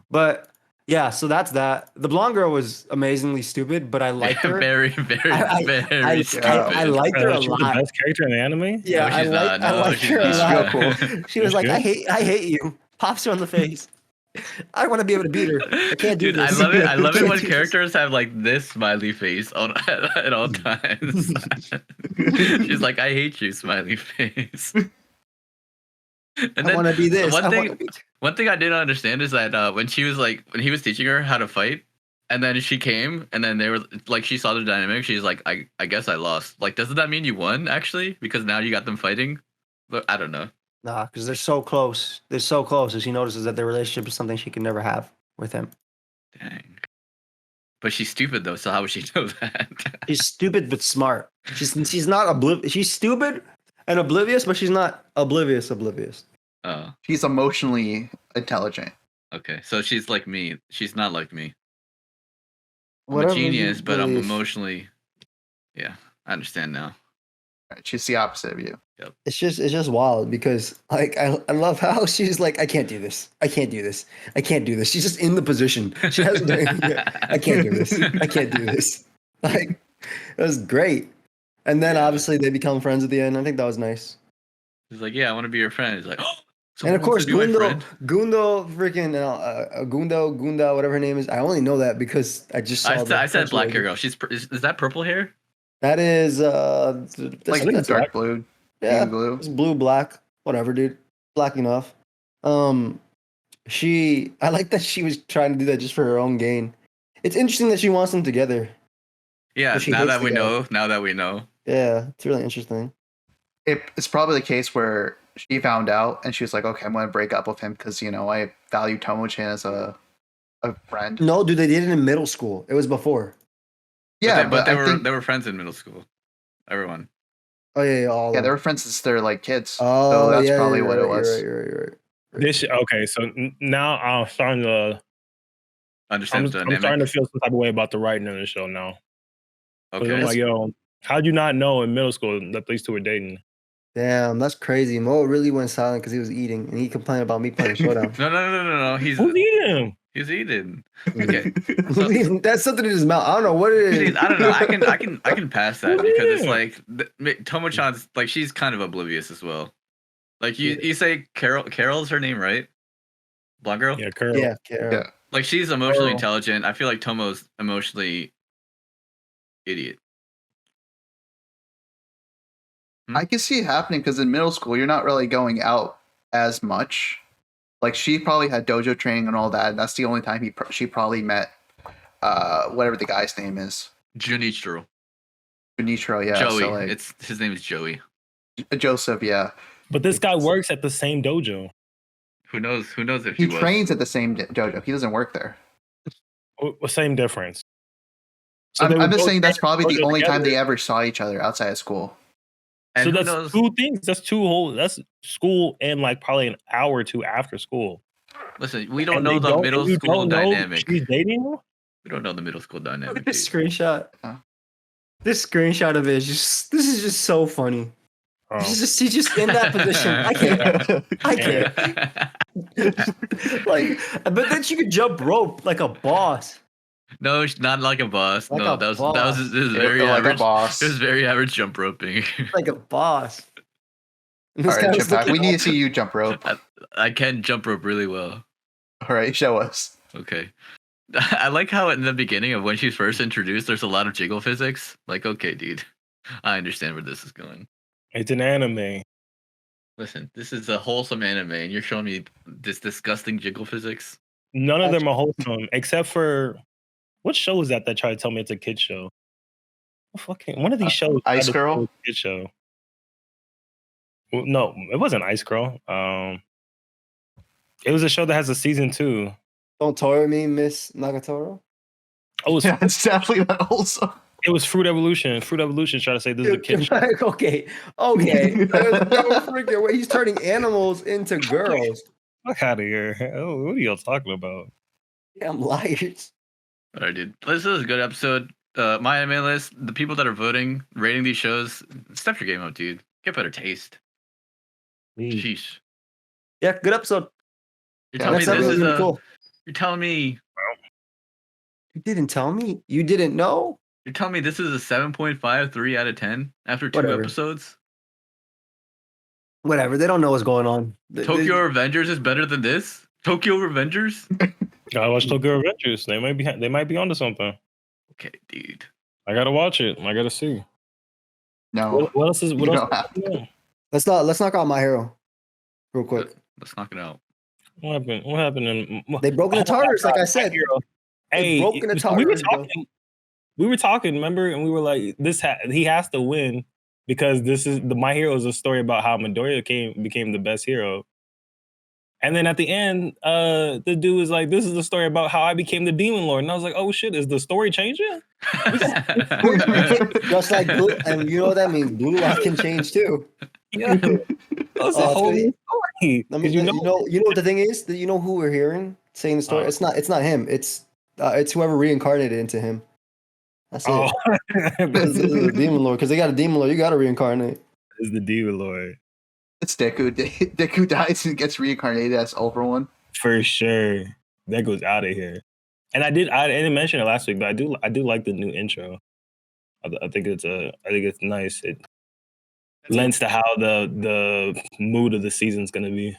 But. Yeah, so that's that. The blonde girl was amazingly stupid, but I liked her. Very stupid. I liked her a lot. She's the best character in the anime? Yeah, I liked her a lot. Cool. She was like, I hate you. Pops her on the face. I want to be able to beat her. I can't do this. I love it when characters have like this smiley face at all times. She's like, I hate you, smiley face. And I want to be this. One thing I didn't understand is that when he was teaching her how to fight, and then she came, and then they were like, she saw the dynamic. She's like, I guess I lost. Like, doesn't that mean you won actually? Because now you got them fighting. But I don't know. Nah, because they're so close. They're so close. And she notices that their relationship is something she can never have with him. Dang. But she's stupid though. So how would she know that? She's stupid but smart. She's not oblivious. She's stupid and oblivious, but she's not oblivious. Oh. She's emotionally intelligent. Okay, so she's like me. She's not like me. I'm Whatever a genius, but I'm emotionally. Yeah, I understand now. Right, she's the opposite of you. Yep. It's just wild because like I love how she's like, I can't do this. She's just in the position. She hasn't done anything yet. I can't do this. Like It was great. And then obviously they become friends at the end. I think that was nice. He's like, yeah, I want to be your friend. He's like, oh. And of course, Gunda, Gunda, whatever her name is. I only know that because I just saw. I said black hair girl. Is that purple hair? That is like dark blue. Yeah, blue. It's blue, black, whatever, dude. Black enough. I like that she was trying to do that just for her own gain. It's interesting that she wants them together. Yeah, now that we know. Yeah, it's really interesting. It's probably the case where she found out and she was like, okay, I'm going to break up with him because, I value Tomo Chan as a friend. No, dude, they did it in middle school. It was before. Yeah, but they were friends in middle school. Everyone. Oh, yeah, they were friends since they're like kids. Oh, so that's probably what it was. You're right. Okay, so now I'm starting to understand the dynamic. I'm starting to feel some type of way about the writing of the show now. Okay. I'm like, yo, how'd you not know in middle school that these two were dating? Damn, that's crazy. Mo really went silent because he was eating, and he complained about me playing Showdown. No. Who's eating? He's eating. Okay. That's something in his mouth. I don't know what it is. I don't know. I can pass that because it's like Tomo Chan's like she's kind of oblivious as well. Like you say Carol's her name, right? Blonde girl? Yeah, Carol. Yeah, Carol. Yeah. Like she's emotionally intelligent. I feel like Tomo's emotionally idiot. I can see it happening because in middle school you're not really going out as much. Like she probably had dojo training and all that. And that's the only time she probably met whatever the guy's name is. Junichiro, yeah. Joey. So like, his name is Joey. Joseph, yeah. But this guy works at the same dojo. Who knows if he trains at the same dojo. He doesn't work there. Same difference. So I'm just saying that's probably the only time they ever saw each other outside of school. And so that's two things. That's that's school and like probably an hour or two after school. Listen, we don't know the middle school dynamic. She's dating him? We don't know the middle school dynamic. This screenshot. This screenshot of it is this is just so funny. Oh. He's just in that position. I can't. Like, but then she could jump rope like a boss. No, not like a boss. Like no, a this boss. is very average. Like a boss. It was very average jump roping. Like a boss. All right, Chip, we need to see you jump rope. I can jump rope really well. All right, show us. Okay. I like how in the beginning of when she's first introduced, there's a lot of jiggle physics. Like, okay, dude, I understand where this is going. It's an anime. Listen, this is a wholesome anime, and you're showing me this disgusting jiggle physics. None of them are wholesome, except for what show is that tried to tell me it's a kid show? One of these shows. Ice Girl? Kid show. Well, no, it wasn't Ice Girl. It was a show that has a season 2. Don't toy me, Miss Nagatoro. Oh, it's definitely not wholesome. It was Fruit Evolution. Fruit Evolution tried to say this is a kid show. Okay. There's no freaking way he's turning animals into girls. Fuck out of here. Oh, what are y'all talking about? Damn liars. All right, dude. This is a good episode. My anime list, the people that are voting, rating these shows, step your game up, dude. Get better taste. Sheesh. Yeah, good episode. You're telling me this is really cool. You're telling me. You didn't tell me? You didn't know? You're telling me this is a 7.5, 3 out of 10 after 2 episodes? Whatever. They don't know what's going on. Tokyo Revengers is better than this? Tokyo Revengers? Gotta watch Tokyo Revengers. They might be onto something. Okay, dude. I gotta watch it. I gotta see. No. What else is? What else? Let's knock out My Hero, real quick. Let's knock it out. What happened? What happened? They broke into Tartars, like I said. Hey, broke into Tartars. We were talking, remember, and we were like, he has to win because this is My Hero is a story about how Midoriya became the best hero. And then at the end, the dude was like, this is the story about how I became the Demon Lord. And I was like, oh shit, is the story changing? Just like Blue, and you know what that means? Blue Lock can change too. Yeah. That's a whole new story. I mean, you know what the thing is? That you know who we're hearing saying the story? It's not him. It's whoever reincarnated into him. That's it. This is the Demon Lord, because they got a Demon Lord. You got to reincarnate. It's the Demon Lord. It's Deku. Deku dies and gets reincarnated as Overone. For sure. That goes out of here. And I didn't mention it last week, but I do like the new intro. I think it's nice. It lends to how the mood of the season's gonna be.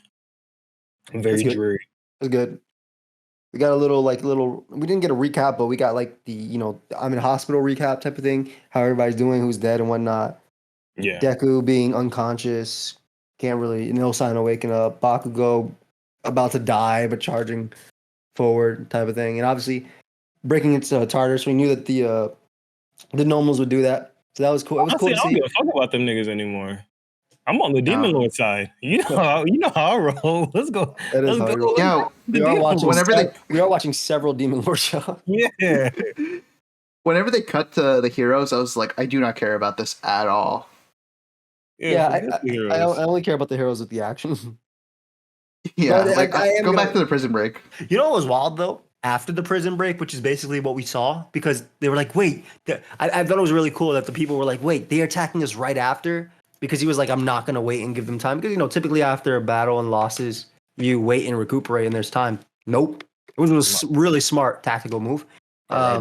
Very dreary. It's good. We got a little. We didn't get a recap, but we got like the I'm in hospital recap type of thing. How everybody's doing, who's dead and whatnot. Yeah. Deku being unconscious, can't really, no sign of waking up. Bakugo about to die but charging forward type of thing, and obviously breaking into Tartarus. We knew that the normals would do that, so that was cool. It was cool to see. I don't give a fuck about them niggas anymore. I'm on the Demon Lord side. You know how I roll. Let's go. Let's go. Yeah, we are watching several Demon Lord shows. Yeah. Whenever they cut to the heroes, I was like, I do not care about this at all. Yeah, I only care about the heroes with the action. Yeah, go back to the prison break. You know what was wild though? After the prison break, which is basically what we saw, because they were like, wait, I thought it was really cool that the people were like, wait, they're attacking us right after, because he was like, I'm not going to wait and give them time. Because, typically after a battle and losses, you wait and recuperate and there's time. Nope. It was a really smart tactical move. Yeah,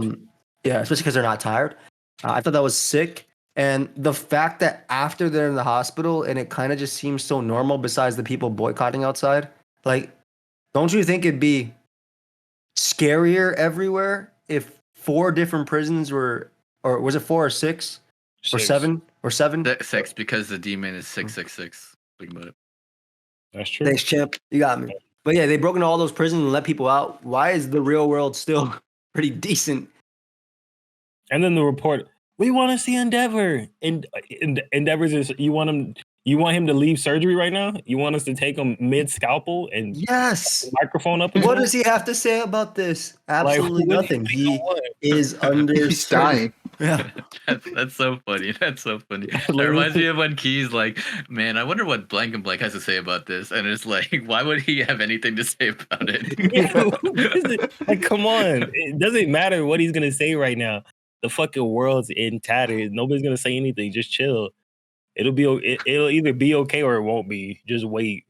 especially because they're not tired. I thought that was sick. And the fact that after they're in the hospital and it kind of just seems so normal besides the people boycotting outside, like, don't you think it'd be scarier everywhere if 4 different prisons were, or was it 4 or 6? Or 7? Or 7? 6, because the demon is 666. Think about it. That's true. Thanks, champ. You got me. But yeah, they broke into all those prisons and let people out. Why is the real world still pretty decent? And then the report, we want to see Endeavor. And Endeavor's is, you want him to leave surgery right now? You want us to take him mid-scalpel and yes, microphone up? What does he have to say about this? Absolutely nothing. He is under. He's dying. Yeah, that's so funny. That's so funny. That reminds me of when Key's like, man, I wonder what blank and blank has to say about this. And it's like, why would he have anything to say about it? Like, come on. It doesn't matter what he's going to say right now. The fucking world's in tatters. Nobody's going to say anything. Just chill. It'll either be okay or it won't be. Just wait.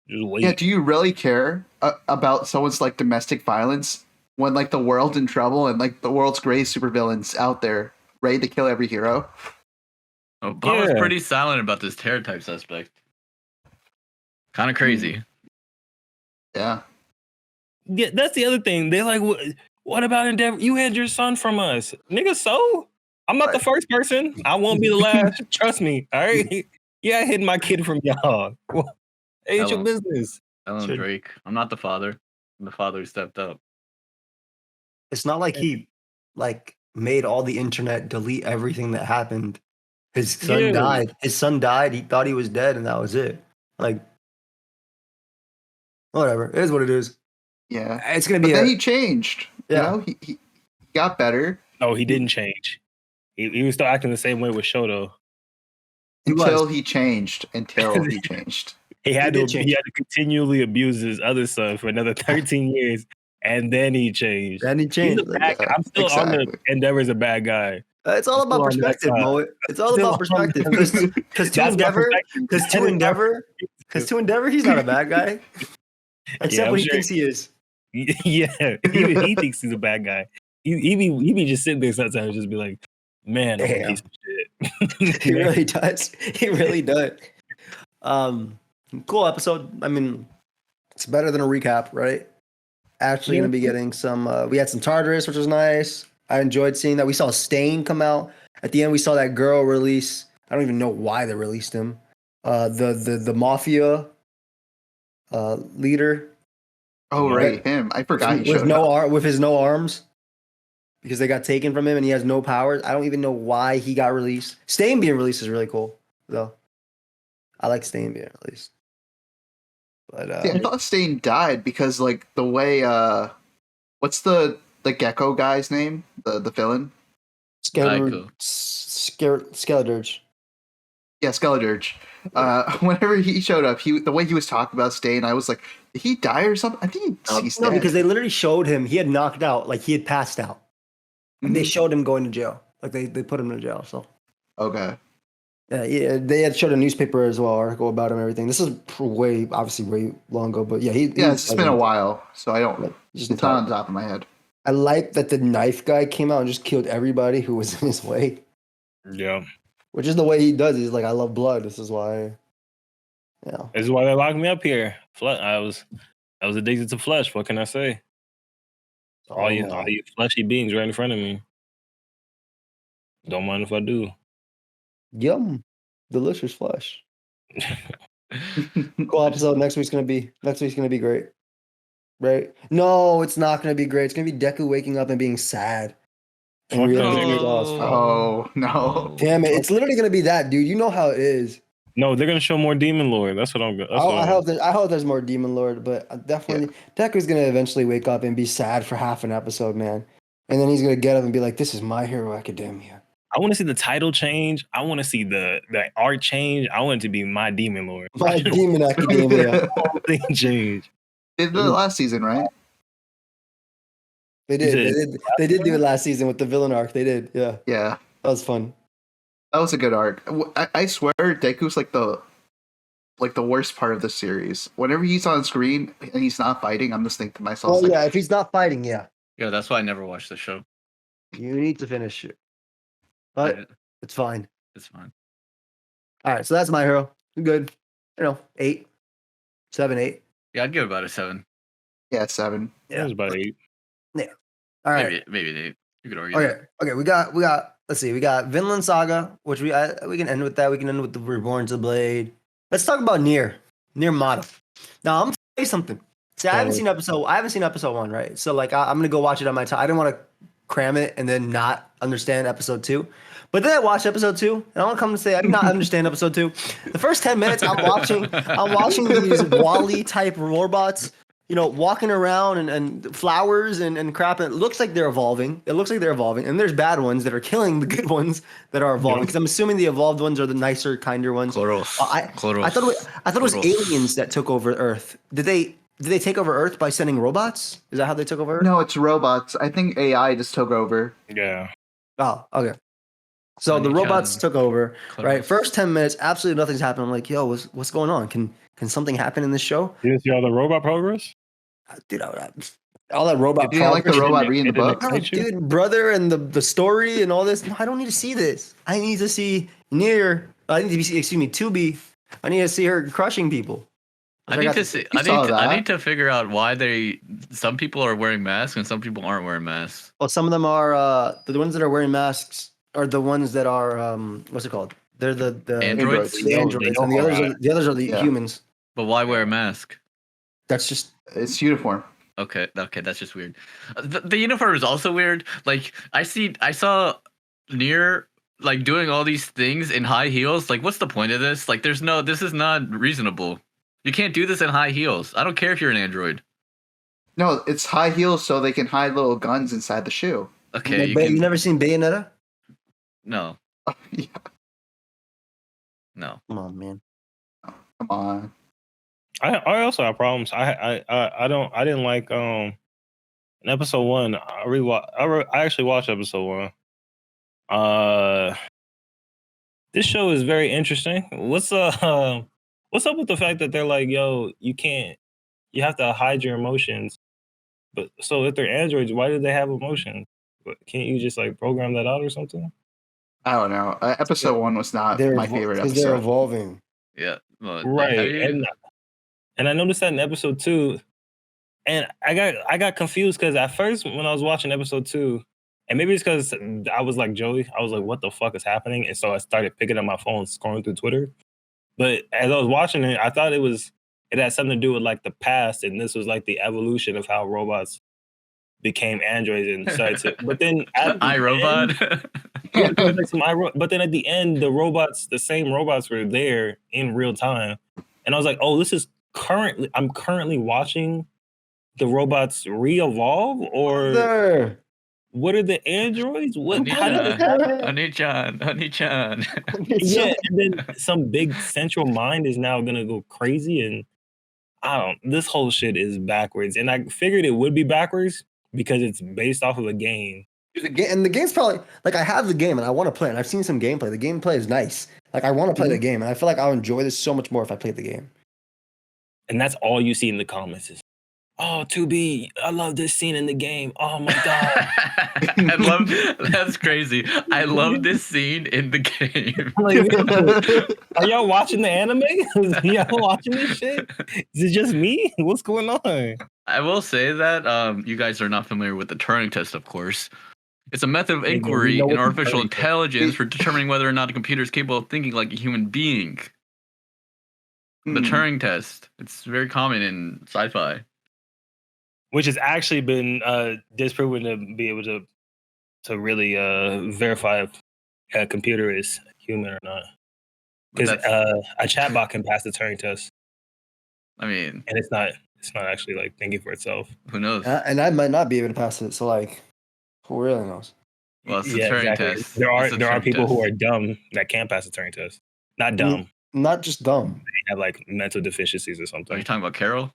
Yeah, do you really care about someone's like domestic violence when like the world's in trouble and like the world's greatest supervillains out there ready to kill every hero? Obama's pretty silent about this terror type suspect. Kind of crazy. Yeah. Yeah, that's the other thing. They're like, what about Endeavor? You had your son from us. Nigga, so? I'm not the first person. I won't be the last. Trust me. All right? Yeah, I hid my kid from y'all. Ain't your business. Ellen Drake. I'm not the father. I'm the father who stepped up. It's not like he made all the internet delete everything that happened. His son died. His son died. He thought he was dead, and that was it. Like, whatever. It is what it is. Yeah. It's gonna be. But then he changed. Yeah. He got better. No, he didn't change. He was still acting the same way with Shoto. Until he changed. He had to continually abuse his other son for another 13 years, and then he changed. I'm still on the Endeavor's a bad guy. It's all about perspective, Mo. It's all about perspective. Because to Endeavor, he's not a bad guy. Except when he thinks he is. Yeah, even he thinks he's a bad guy. He be just sitting there sometimes and just be like, man, I'm a piece of shit. He really does. He really does. Cool episode. I mean, it's better than a recap, right? Actually going to be getting some, we had some Tartarus, which was nice. I enjoyed seeing that. We saw Stain come out. At the end, we saw that girl release. I don't even know why they released him. The mafia leader. Oh, right. Him. I forgot he showed up. With his no arms. Because they got taken from him and he has no powers. I don't even know why he got released. Stain being released is really cool, though. I like Stain being released. But I thought Stain died because, like, the way what's the gecko guy's name? The villain? Skeledirge. Yeah, Skeledirge. Whenever he showed up, the way he was talking about Stain, I was like, did he die or something? I think he's dead. No, because they literally showed him. He had knocked out, like he had passed out. And they showed him going to jail. Like they put him in jail. So okay. Yeah, they had showed a newspaper as well, article about him and everything. This is way long ago, but yeah, it's been a while, so I don't. It's not on top of my head. I like that the knife guy came out and just killed everybody who was in his way. Yeah. Which is the way he does. He's like, I love blood. This is why. Yeah. This is why they locked me up here. I was addicted to flesh. What can I say? All you fleshy beings right in front of me. Don't mind if I do. Yum. Delicious flesh. Cool episode. Next week's gonna be great. Right? No, it's not gonna be great. It's gonna be Deku waking up and being sad. And realizing his lost friend. Oh no! Damn it! It's literally gonna be that, dude. You know how it is. No, they're gonna show more Demon Lord. That's what I'm. I hope there's more Demon Lord, but definitely Deku's gonna eventually wake up and be sad for half an episode, man. And then he's gonna get up and be like, "This is My Hero Academia." I want to see the title change. I want to see the art change. I want it to be My Demon Lord. My Demon Academia. Whole thing change. They did it last season, right? They did. They did do it last season with the villain arc. They did. Yeah. Yeah. That was fun. That was a good arc. I swear, Deku's like the worst part of the series. Whenever he's on screen and he's not fighting, I'm just thinking to myself. Oh yeah, if he's not fighting, yeah. Yeah, that's why I never watched the show. You need to finish it, but it's fine. It's fine. All right, so that's My Hero. Good. 8, 7, 8. Yeah, I'd give it about a 7. Yeah, 7. Yeah, it was about 8. Yeah. All right. Maybe an 8. You could argue. Okay. We got. Let's see. We got Vinland Saga, which we can end with that. We can end with the Reborn to Blade. Let's talk about Nier Mata. Now I'm gonna tell you something. See, I haven't seen episode 1, right? So like, I'm gonna go watch it on my time. I didn't want to cram it and then not understand episode 2. But then I watched episode 2, and I want to come and say I did not understand episode 2. The first 10 minutes, I'm watching these Wall-E type robots, walking around and flowers and crap. And it looks like they're evolving. And there's bad ones that are killing the good ones that are evolving. Because I'm assuming the evolved ones are the nicer, kinder ones. I thought it was aliens that took over Earth. Did they take over Earth by sending robots? Is that how they took over Earth? No, it's robots. I think AI just took over. Yeah. Oh, okay. So the robots took over, right? First 10 minutes, absolutely nothing's happening. I'm like, yo, what's going on? Can something happen in this show? You see all the robot progress? Dude, all that robot progress. Like the robot reading the book? Dude, brother, and the story and all this. No, I don't need to see this. I need to see Nier. I need to see, Tubi. I need to see her crushing people. I need to figure out why some people are wearing masks and some people aren't wearing masks. Well, some of them are the ones that are wearing masks are the ones that are what's it called? They're the androids. The androids, and the others are the humans. But why wear a mask? That's just it's uniform. Okay, that's just weird. The uniform is also weird. Like I saw Nier like doing all these things in high heels. Like, what's the point of this? Like, this is not reasonable. You can't do this in high heels. I don't care if you're an android. No, it's high heels so they can hide little guns inside the shoe. Okay, you never seen Bayonetta? No. Yeah. No. Come on, man. Come on. I also have problems. I didn't like in episode 1. I actually watched episode 1. This show is very interesting. What's up with the fact that they're like, yo, you have to hide your emotions. But so if they're androids, why do they have emotions? Can't you just like program that out or something? I don't know. Episode 1 was not my favorite episode. Because they're evolving. Yeah. Well, right. And I noticed that in episode 2. And I got confused because at first when I was watching episode 2, and maybe it's because I was like Joey, I was like, what the fuck is happening? And so I started picking up my phone, scrolling through Twitter. But as I was watching it, I thought it had something to do with like the past, and this was like the evolution of how robots became androids and started to. But then iRobot. But then at the end, the same robots were there in real time, and I was like, oh, I'm currently watching the robots re-evolve, or what are the androids? Honey Chan. Yeah, and then some big central mind is now gonna go crazy, and this whole shit is backwards. And I figured it would be backwards because it's based off of a game. And the game's probably like, I have the game and I want to play it. And I've seen some gameplay. The gameplay is nice. Like, I want to play the game, and I feel like I'll enjoy this so much more if I played the game. And that's all you see in the comments is oh, 2B, I love this scene in the game. Oh my god. That's crazy. I love this scene in the game. Like, are y'all watching the anime? Y'all watching this shit? Is it just me? What's going on? I will say that you guys are not familiar with the Turing test, of course. It's a method of inquiry in artificial intelligence for determining whether or not a computer is capable of thinking like a human being. The Turing test. It's very common in sci-fi. Which has actually been disproven to be able to really verify if a computer is human or not. Because a chatbot can pass the Turing test. I mean, and it's not actually like thinking for itself. Who knows? And I might not be able to pass it. So like, who really knows? Well, it's a Turing test. There are people who are dumb that can't pass the Turing test. Not dumb. Not just dumb. They have like mental deficiencies or something. Are you talking about Carol?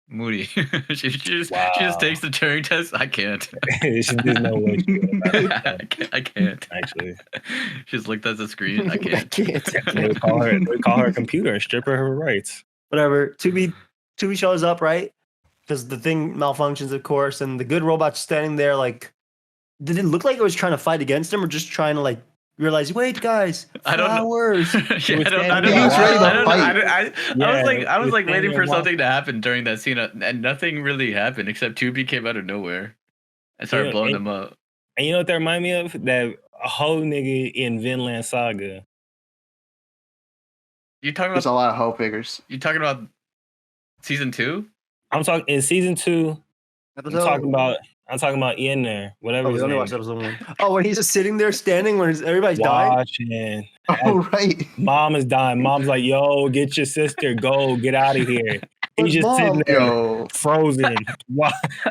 Moody. she just takes the Turing test. I can't. There's no way. I can't. Actually, she's looked at the screen. I can't. They call her a computer and strip her rights. Whatever. 2B shows up, right? Because the thing malfunctions, of course, and the good robot's standing there. Like, did it look like it was trying to fight against him, or just trying to like realize? Wait, guys, flowers. I was like waiting for something to happen during that scene, and nothing really happened except 2B came out of nowhere and started blowing them up. And you know what that remind me of? That whole nigga in Vinland Saga. You talking about? There's a lot of hoe figures. You talking about season 2? I'm talking in season 2. I'm talking about in there. Whatever. Oh, only watched episode 1. Oh, when he's just sitting there standing when everybody's watching. dying. Oh, right. Mom is dying. Mom's like, "Yo, get your sister. Go, get out of here." He's just sitting there, frozen.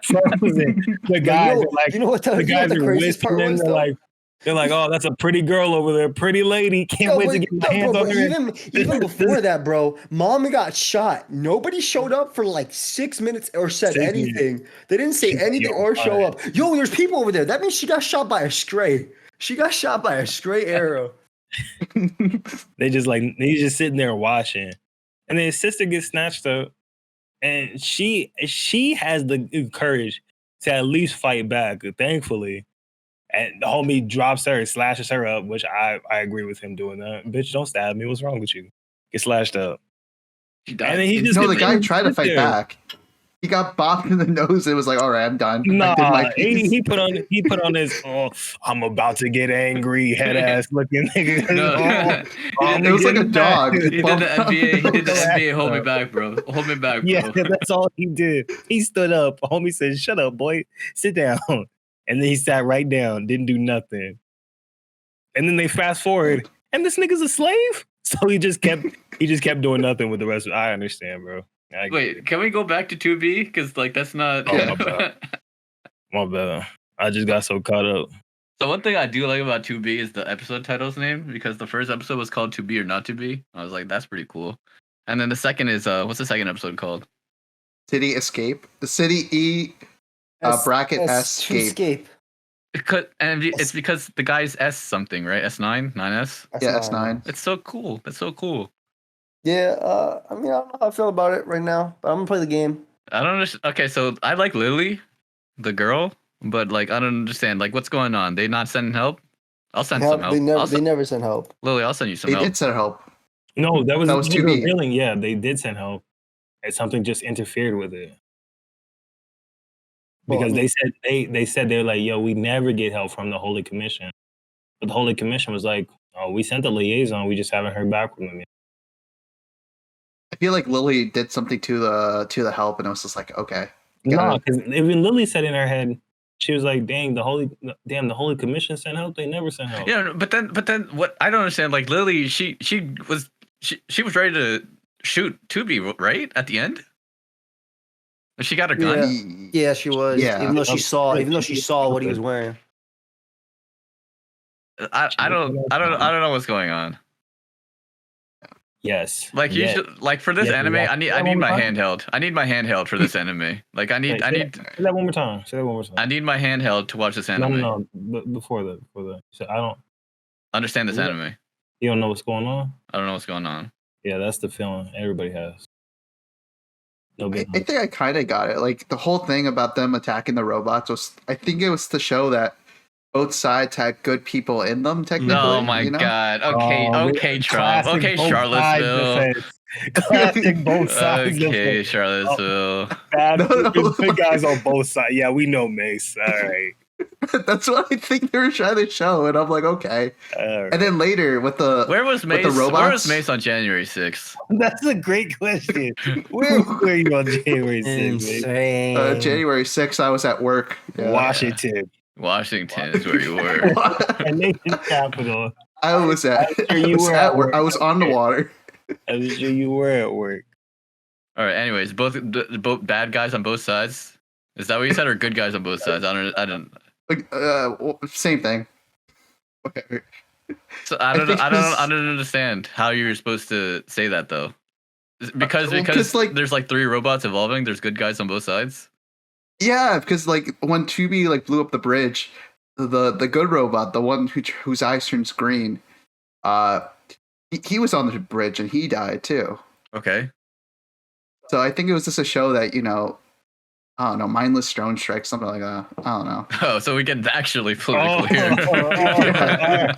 Frozen. The guys are like, you know what? The guys are whispering. They're like, "Oh, that's a pretty girl over there. Pretty lady. Can't wait to get my hands on her." Even before that, bro, mom got shot. Nobody showed up for like 6 minutes or said anything. They didn't say anything or show up. Yo, there's people over there. That means she got shot by a stray. She got shot by a stray arrow. He's just sitting there watching. And then his sister gets snatched up. And she has the courage to at least fight back, thankfully. And the homie drops her, slashes her up, which I agree with him doing that. Bitch, don't stab me. What's wrong with you? Get slashed up. She died. And then the guy tried to fight back. He got bopped in the nose. It was like, all right, I'm done. Nah, he put on his I'm about to get angry, head ass looking nigga. It was like a dog. He did the NBA. Hold me back, bro. Hold me back, bro. Yeah, that's all he did. He stood up. Homie said, "Shut up, boy. Sit down." And then he sat right down, didn't do nothing. And then they fast forward, and this nigga's a slave. So he just kept doing nothing with the rest of it. I understand, bro. Wait, can we go back to 2B? Because like that's not. Oh, my bad. I just got so caught up. So one thing I do like about 2B is the episode title's name, because the first episode was called 2B or Not 2B. I was like, that's pretty cool. And then the second is what's the second episode called? City Escape. The City E bracket Escape. It's because the guy's S something, right? S9? 9S? Yeah, S9. It's so cool. That's so cool. Yeah, I mean, I don't know how I feel about it right now, but I'm gonna play the game. I don't understand. Okay, so I like Lily, the girl, but like I don't understand. Like, what's going on? They not sending help? I'll send some help. They never send help. Lily, I'll send you some help. They did send help. No, that was 2B. Revealing. Yeah, they did send help. And something just interfered with it. Because they said they're like, yo, we never get help from the Holy Commission. But the Holy Commission was like, oh, we sent the liaison, we just haven't heard back from them yet. I feel like Lily did something to the help, and it was just like, okay. No, because even Lily said in her head, she was like, dang, the Holy Commission sent help. They never sent help. Yeah, but then what I don't understand, like Lily, she was ready to shoot 2B, right at the end. She got her gun. Yeah, she was. Yeah. Even though she saw what he was wearing. I don't know what's going on. Yes. Like you should, like for this anime, I need my handheld. I need my handheld for this anime. Like I need say that one more time. Say that one more time. I need my handheld to watch this anime. No. Before that. So I don't understand this anime. You don't know what's going on? I don't know what's going on. Yeah, that's the feeling everybody has. No good. I think I kind of got it. Like the whole thing about them attacking the robots was, I think it was to show that both sides had good people in them. Technically, Oh my god. Okay, okay, Trump. classic Okay, both sides Charlottesville. defense. Classic both sides Okay, defense. Charlottesville. Bad No, big guys on both sides. Yeah, we know Mace. All right. That's what I think they were trying to show, and I'm like, okay. All right. And then later with the Where was Mace? with the robots, Where was Mace on January 6th? That's a great question. Where were you on January 6th? Insane. January 6th, I was at work. Yeah. Washington. Washington is where you were. And Nathan's capital. I was at. sure you were at work. I was on the water. I'm sure you were at work. All right. Anyways, both bad guys on both sides. Is that what you said, or good guys on both sides? I don't. Like, same thing. Okay. So I don't understand how you're supposed to say that though. Because like, there's like 3 robots evolving. There's good guys on both sides. Yeah, because like when Tubi like blew up the bridge, the good robot, the one whose eyes turns green, he was on the bridge and he died too. Okay. So I think it was just a show that, I don't know, mindless drone strike, something like that. I don't know. Oh, so we get actually politically here.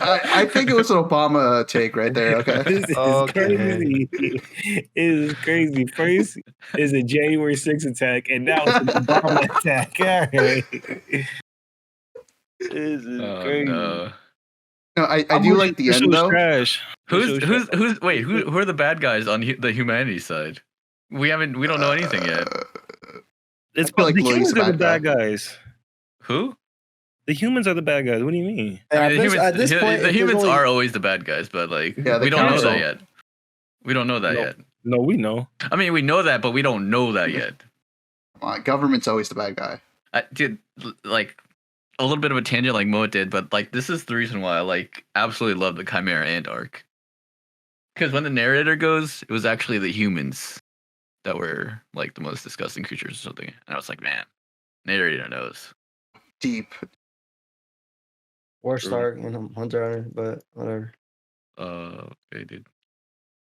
I think it was an Obama take right there. Okay. This is crazy. It is crazy. First is a January 6th attack, and now it's an Obama attack. All right. This is crazy. No. No, I do like the end though. Trash. Who are the bad guys on the humanity side? We don't know anything yet. It's like the Louis humans are the bad bad guys. Who? The humans are the bad guys. What do you mean? I mean, At this point, the humans are always the bad guys, but like Yeah, we don't know council. that yet. We don't know that yet. No, we know. I mean, we know that, but we don't know that yet. Government's always the bad guy. I did like a little bit of a tangent like Mo did, but like this is the reason why I like absolutely love the Chimera Ant arc. Because when the narrator goes, it was actually the humans that were like the most disgusting creatures or something. And I was like, man, narrator knows. Deep. War Star and Hunter, but whatever. Okay, dude.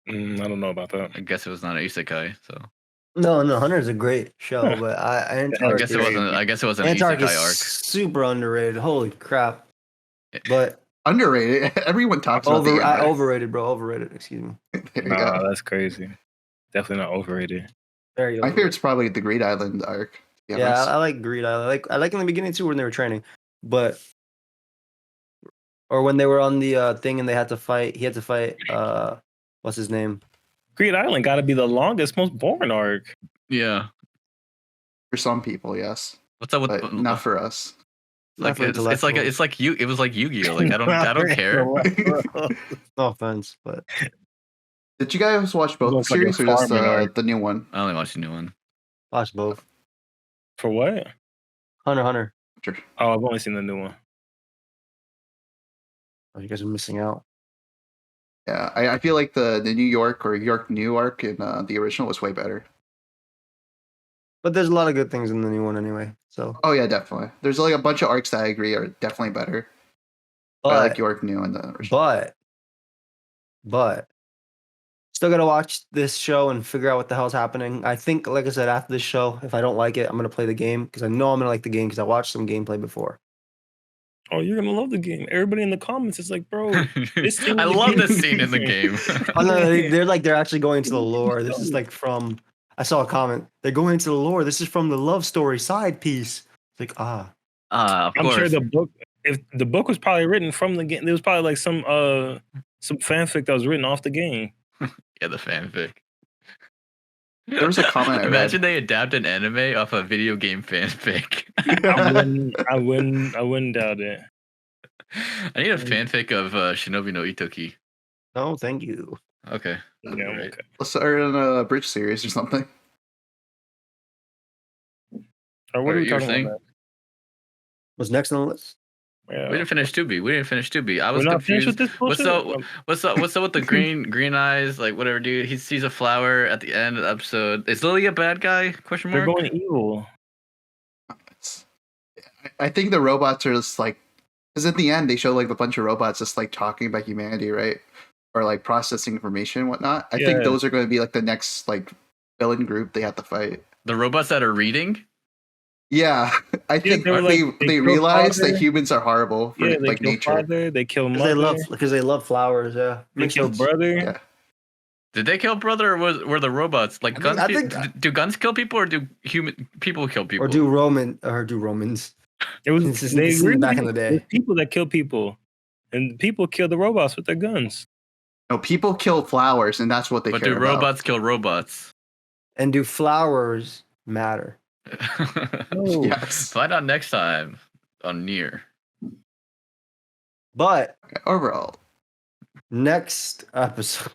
I don't know about that. I guess it was not an isekai, so No, Hunter's a great show, but I guess it wasn't. I guess it wasn't an Antark isekai is arc. super underrated. Holy crap! But Underrated. Everyone talks about the end. overrated, bro. Overrated. Excuse me. There you Nah, go. that's crazy. Definitely not overrated. Very. My Overrated. favorite's probably the Greed Island arc. to be Yeah, honest. I like Greed. I like in the beginning too when they were training, but or when they were on the thing and they had to fight. He had to fight. What's his name? Greed Island got to be the longest, most boring arc. Yeah. For some people, yes, What's up with but not for us. like Not for it's like it was like Yu-Gi-Oh. Like I don't care. No offense, but Did you guys watch both the Looks like a series or just farming arc. the new one? I only watched the new one. watch both. For what? Hunter. Oh, I've only seen the new one. Oh, you guys are missing out. Yeah, I feel like the New York or York New arc in the original was way better. But there's a lot of good things in the new one anyway. So, Oh yeah, definitely. There's like a bunch of arcs that I agree are definitely better. But I like but York New and the original. but still gotta watch this show and figure out what the hell's happening. I think, like I said, after this show, if I don't like it, I'm gonna play the game because I know I'm gonna like the game because I watched some gameplay before. Oh, you're gonna love the game. Everybody in the comments is like, bro, this scene I in the love game this is scene in the game. Oh no, they're actually going into the lore. This is like from. I saw a comment. They're going into the lore. This is from the love story side piece. It's like Of I'm course. sure the book, if the book was probably written from the game, there was probably like some fanfic that was written off the game. Yeah, the fanfic. There was a comment I Imagine read. they adapt an anime off a video game fanfic. I wouldn't doubt it. I need a fanfic of Shinobi no Itoki. no, thank you. Okay. Yeah, I'm Right. okay. Let's start in a bridge series or something. Or what are we You were talking saying? about? What's next on the list? Yeah. We didn't finish Tubi. I was We're not finished confused. with this What's bullshit? up? What's up with the green eyes? Like whatever, dude. He sees a flower at the end of the episode. Is Lily a bad guy? Question They're mark. going evil. I think the robots are just like, because at the end they show like a bunch of robots just like talking about humanity, right? Or like processing information and whatnot. I think Yeah. those are going to be like the next like villain group they have to fight. The robots that are reading. Yeah, I think they were they kill realize father. that humans are horrible for Yeah, they like kill nature. father. They kill Because mother. they love flowers. Yeah, They makes kill sense. brother. Yeah. Did they kill brother, or were the robots like guns? I think- do guns kill people, or do people kill people? Or do Romans? It was This is back in the day. There's people that kill people, and people kill the robots with their guns. No, people kill flowers, and that's what they But care do about. robots kill robots? And do flowers matter? No. Yes. Find out next time on Nier. But Okay, overall, next episode.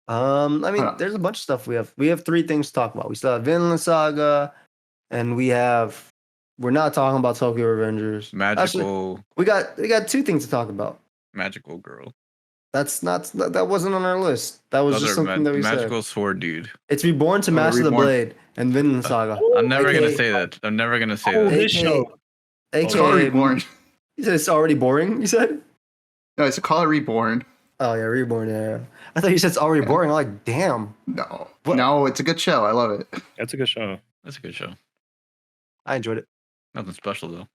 I mean, there's a bunch of stuff we have. We have 3 things to talk about. We still have Vinland Saga, and we're not talking about Tokyo Revengers. Magical, Actually, we got 2 things to talk about. magical girl. That wasn't on our list. That was just something that we magical said. sword dude. It's Reborn to Master the Reborn. Blade and Vinland Saga. I'm never AKA gonna say that. I'm never gonna say Oh, that. this show. it's called AKA, Reborn. you said it's already boring. You said, No, it's called Reborn. oh yeah, Reborn. Yeah, I thought you said it's already boring. I'm like, damn. No, What? no, it's a good show. I love it. That's a good show. That's a good show. I enjoyed it. Nothing special though.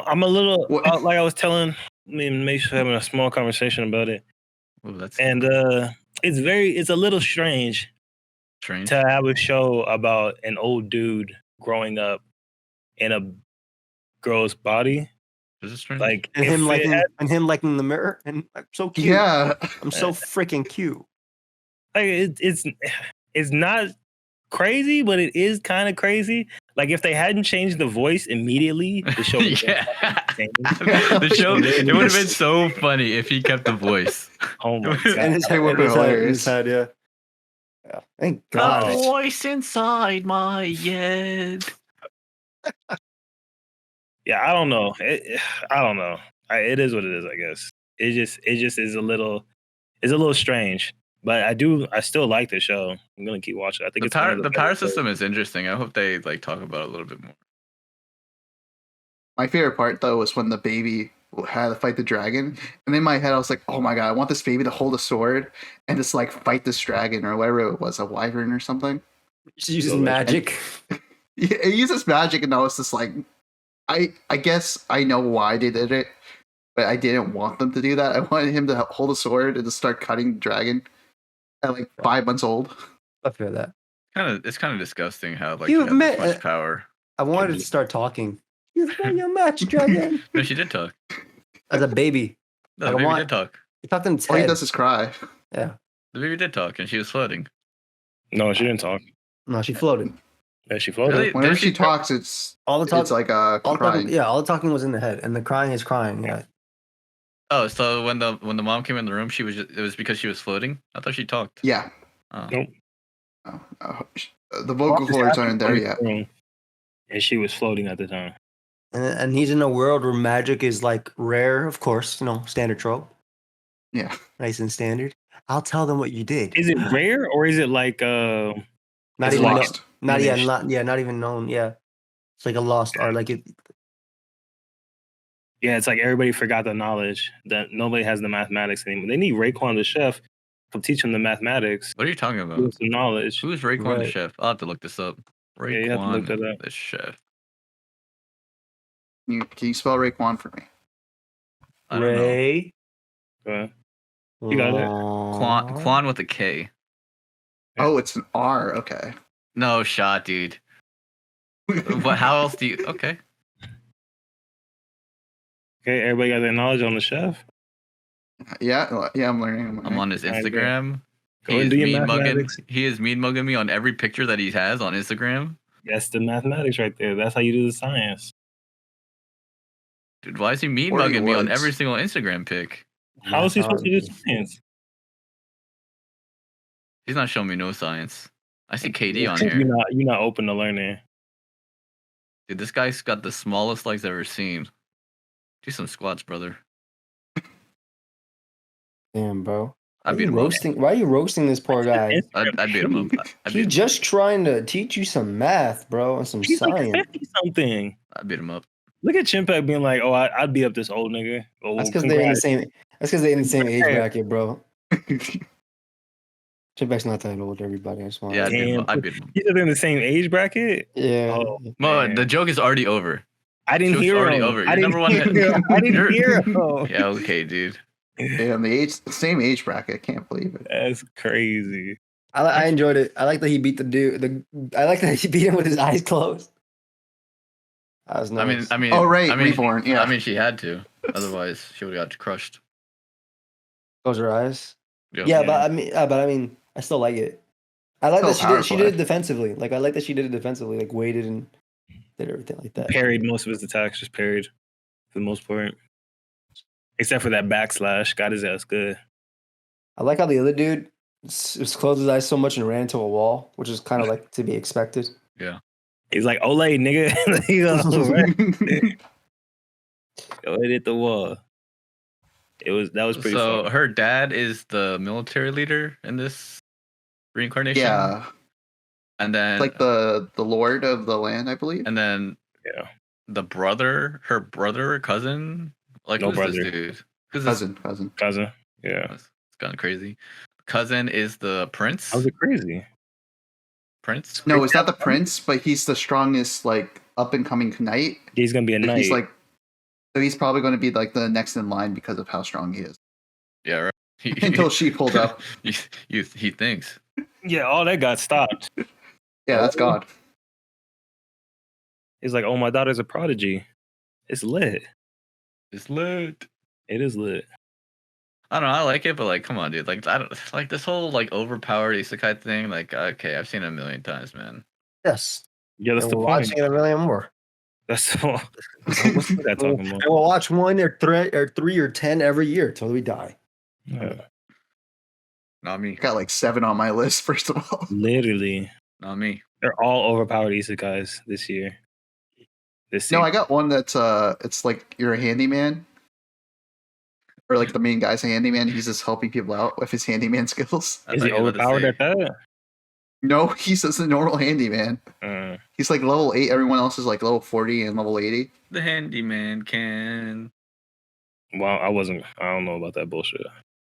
I'm a little What? like I was telling me and Mace having a small conversation about it, Ooh, that's and it's a little strange strange. to have a show about an old dude growing up in a girl's body. Is it strange? Like And if him it had- him liking the mirror, and I'm so cute. Yeah, I'm so freaking cute. like it's not crazy, but it is kind of crazy. Like if they hadn't changed the voice immediately, the show would yeah. have The show. It would have been so funny if he kept the voice. oh my And god. his It head, would've been hilarious. head, yeah. Yeah. Thank God. Oh. voice inside my head. Yeah, I don't know. I don't know. It is what it is, I guess. It just is a little strange. But I still like the show. I'm gonna keep watching. I think The it's one of power, the power better shows. system is interesting. I hope they like talk about it a little bit more. my favorite part though was when the baby had to fight the dragon, and in my head I was like, "Oh my god, I want this baby to hold a sword and just like fight this dragon or whatever it was, a wyvern or something." She uses magic. It uses magic, and I was just like, I guess I know why they did it, but I didn't want them to do that. I wanted him to hold a sword and to start cutting the dragon at like 5 months old. I feel that. It's kind of disgusting how like You you have this admit- much power. I wanted to start talking. You've got your match, dragon. No, she did talk. As a baby. No, Like, the I baby want- did talk. You talked in its All he head. does is cry. Yeah. The baby did talk, and she was floating. No, she didn't talk. No, she floated. Yeah, she floated. Really? Whenever Did she she talks, it's All the talk, it's like all the crying. talking, yeah, all the talking was in the head, and the crying is crying. Yeah. Oh, so when the mom came in the room, it was because she was floating. I thought she talked. Yeah. Oh. Nope. The vocal cords aren't there yet. And she was floating at the time. And he's in a world where magic is like rare, of course, standard trope, Yeah. nice and standard. I'll tell them what you did. Is it rare or is it like Not It's even lost. not finished? not even known. Yeah, it's like a lost art. Like it. yeah, it's like everybody forgot the knowledge that nobody has the mathematics anymore. They need Raekwon the chef to teach them the mathematics, What are you talking about? give them some knowledge. Who's Raekwon the Right. chef? I'll have to look this up. Yeah, you have to look Raekwon that up. the chef. Can you spell Raekwon for me? I don't know. Ray. You got it. Quan with a K. Yeah. Oh, it's an R. Okay. No shot, dude. What? How else do you? Okay. Okay, everybody got their knowledge on the chef. Yeah, I'm learning. I'm on his Alright, good. Instagram. Go He and is do your mean mugging. mathematics. He is mean mugging me on every picture that he has on Instagram. That's the mathematics right there. That's how you do the science. Dude, why is he mean Or he mugging me on was. every single Instagram pic? How is he supposed to do science? He's not showing me no science. I see KD on You're here. not open to learning. Dude, this guy's got the smallest legs I've ever seen. Do some squats, brother. Damn, bro. I'd beat him up. Why are you roasting this poor guy? I'd beat him up. I'd beat He's him just trying to teach you some math, bro, and some He's like science. 50 something. I'd beat him up. Look at Chimpek being like, "Oh, I'd beat up this old nigga." Oh, That's because they're in the congrats. same. That's because they're in the same age bracket, bro. Chipback's not that old, everybody. I just want. Yeah, Damn. I'd beat him. You guys are in the same age bracket? Yeah. Oh, Mo, man. the joke is already over. I didn't Joke's hear already him. over. I You're didn't number one. hear him. I didn't hear him. Yeah, okay, dude. Yeah, the same age bracket. I can't believe it. That's crazy. I enjoyed it. I like that he beat the dude. I like that he beat him with his eyes closed. That was nice. I mean. Oh right, I mean, Reborn. Yeah. I mean, she had to. Otherwise, she would have got crushed. Close her eyes. Yep. Yeah, but I mean, I still like it. I like So that she powerful, did it defensively. Like I like that she did it defensively. Like waited and did everything like that. Parried most of his attacks, just parried for the most part. Except for that backslash. Got his ass good. I like how the other dude just closed his eyes so much and ran into a wall, which is kind of like to be expected. Yeah. He's like, Olay, nigga. He goes, right. Go hit the wall. That was pretty So fun. her dad is the military leader in this reincarnation. Yeah, And then like the lord of the land, I believe. and then Yeah. her brother or cousin. Like No who's this brother. dude? Who's this? Cousin. Yeah. It's kind of crazy. Cousin is the prince. How's it crazy? Prince. No, it's not the prince, but he's the strongest, like up and coming knight. He's gonna be a knight. He's like, so he's probably going to be like the next in line because of how strong he is. Yeah, right. Until she pulled up. He thinks. yeah, all that got stopped. Yeah, that's God. He's like, oh, my daughter's a prodigy. It's lit. It's lit. It is lit. I don't know. I like it, but like, come on, dude. Like, I don't like this whole like overpowered isekai thing. Like, okay, I've seen it a million times, man. Yes. Yeah, that's And the we're point. watching it a million more. That's all. What's that talking about? And we'll watch 1 or 3 or 10 every year till we die. Yeah. Not me. Got like 7 on my list, first of all. Literally. Not me. They're all overpowered isekais this year. This No, season. I got one that's it's like you're a handyman. Or like the main guy's a handyman. He's just helping people out with his handyman skills. I Is thought he you were about to overpowered say- at that? No, he's just a normal handyman. He's like level 8. Everyone else is like level 40 and level 80. The handyman can. Well, I don't know about that bullshit.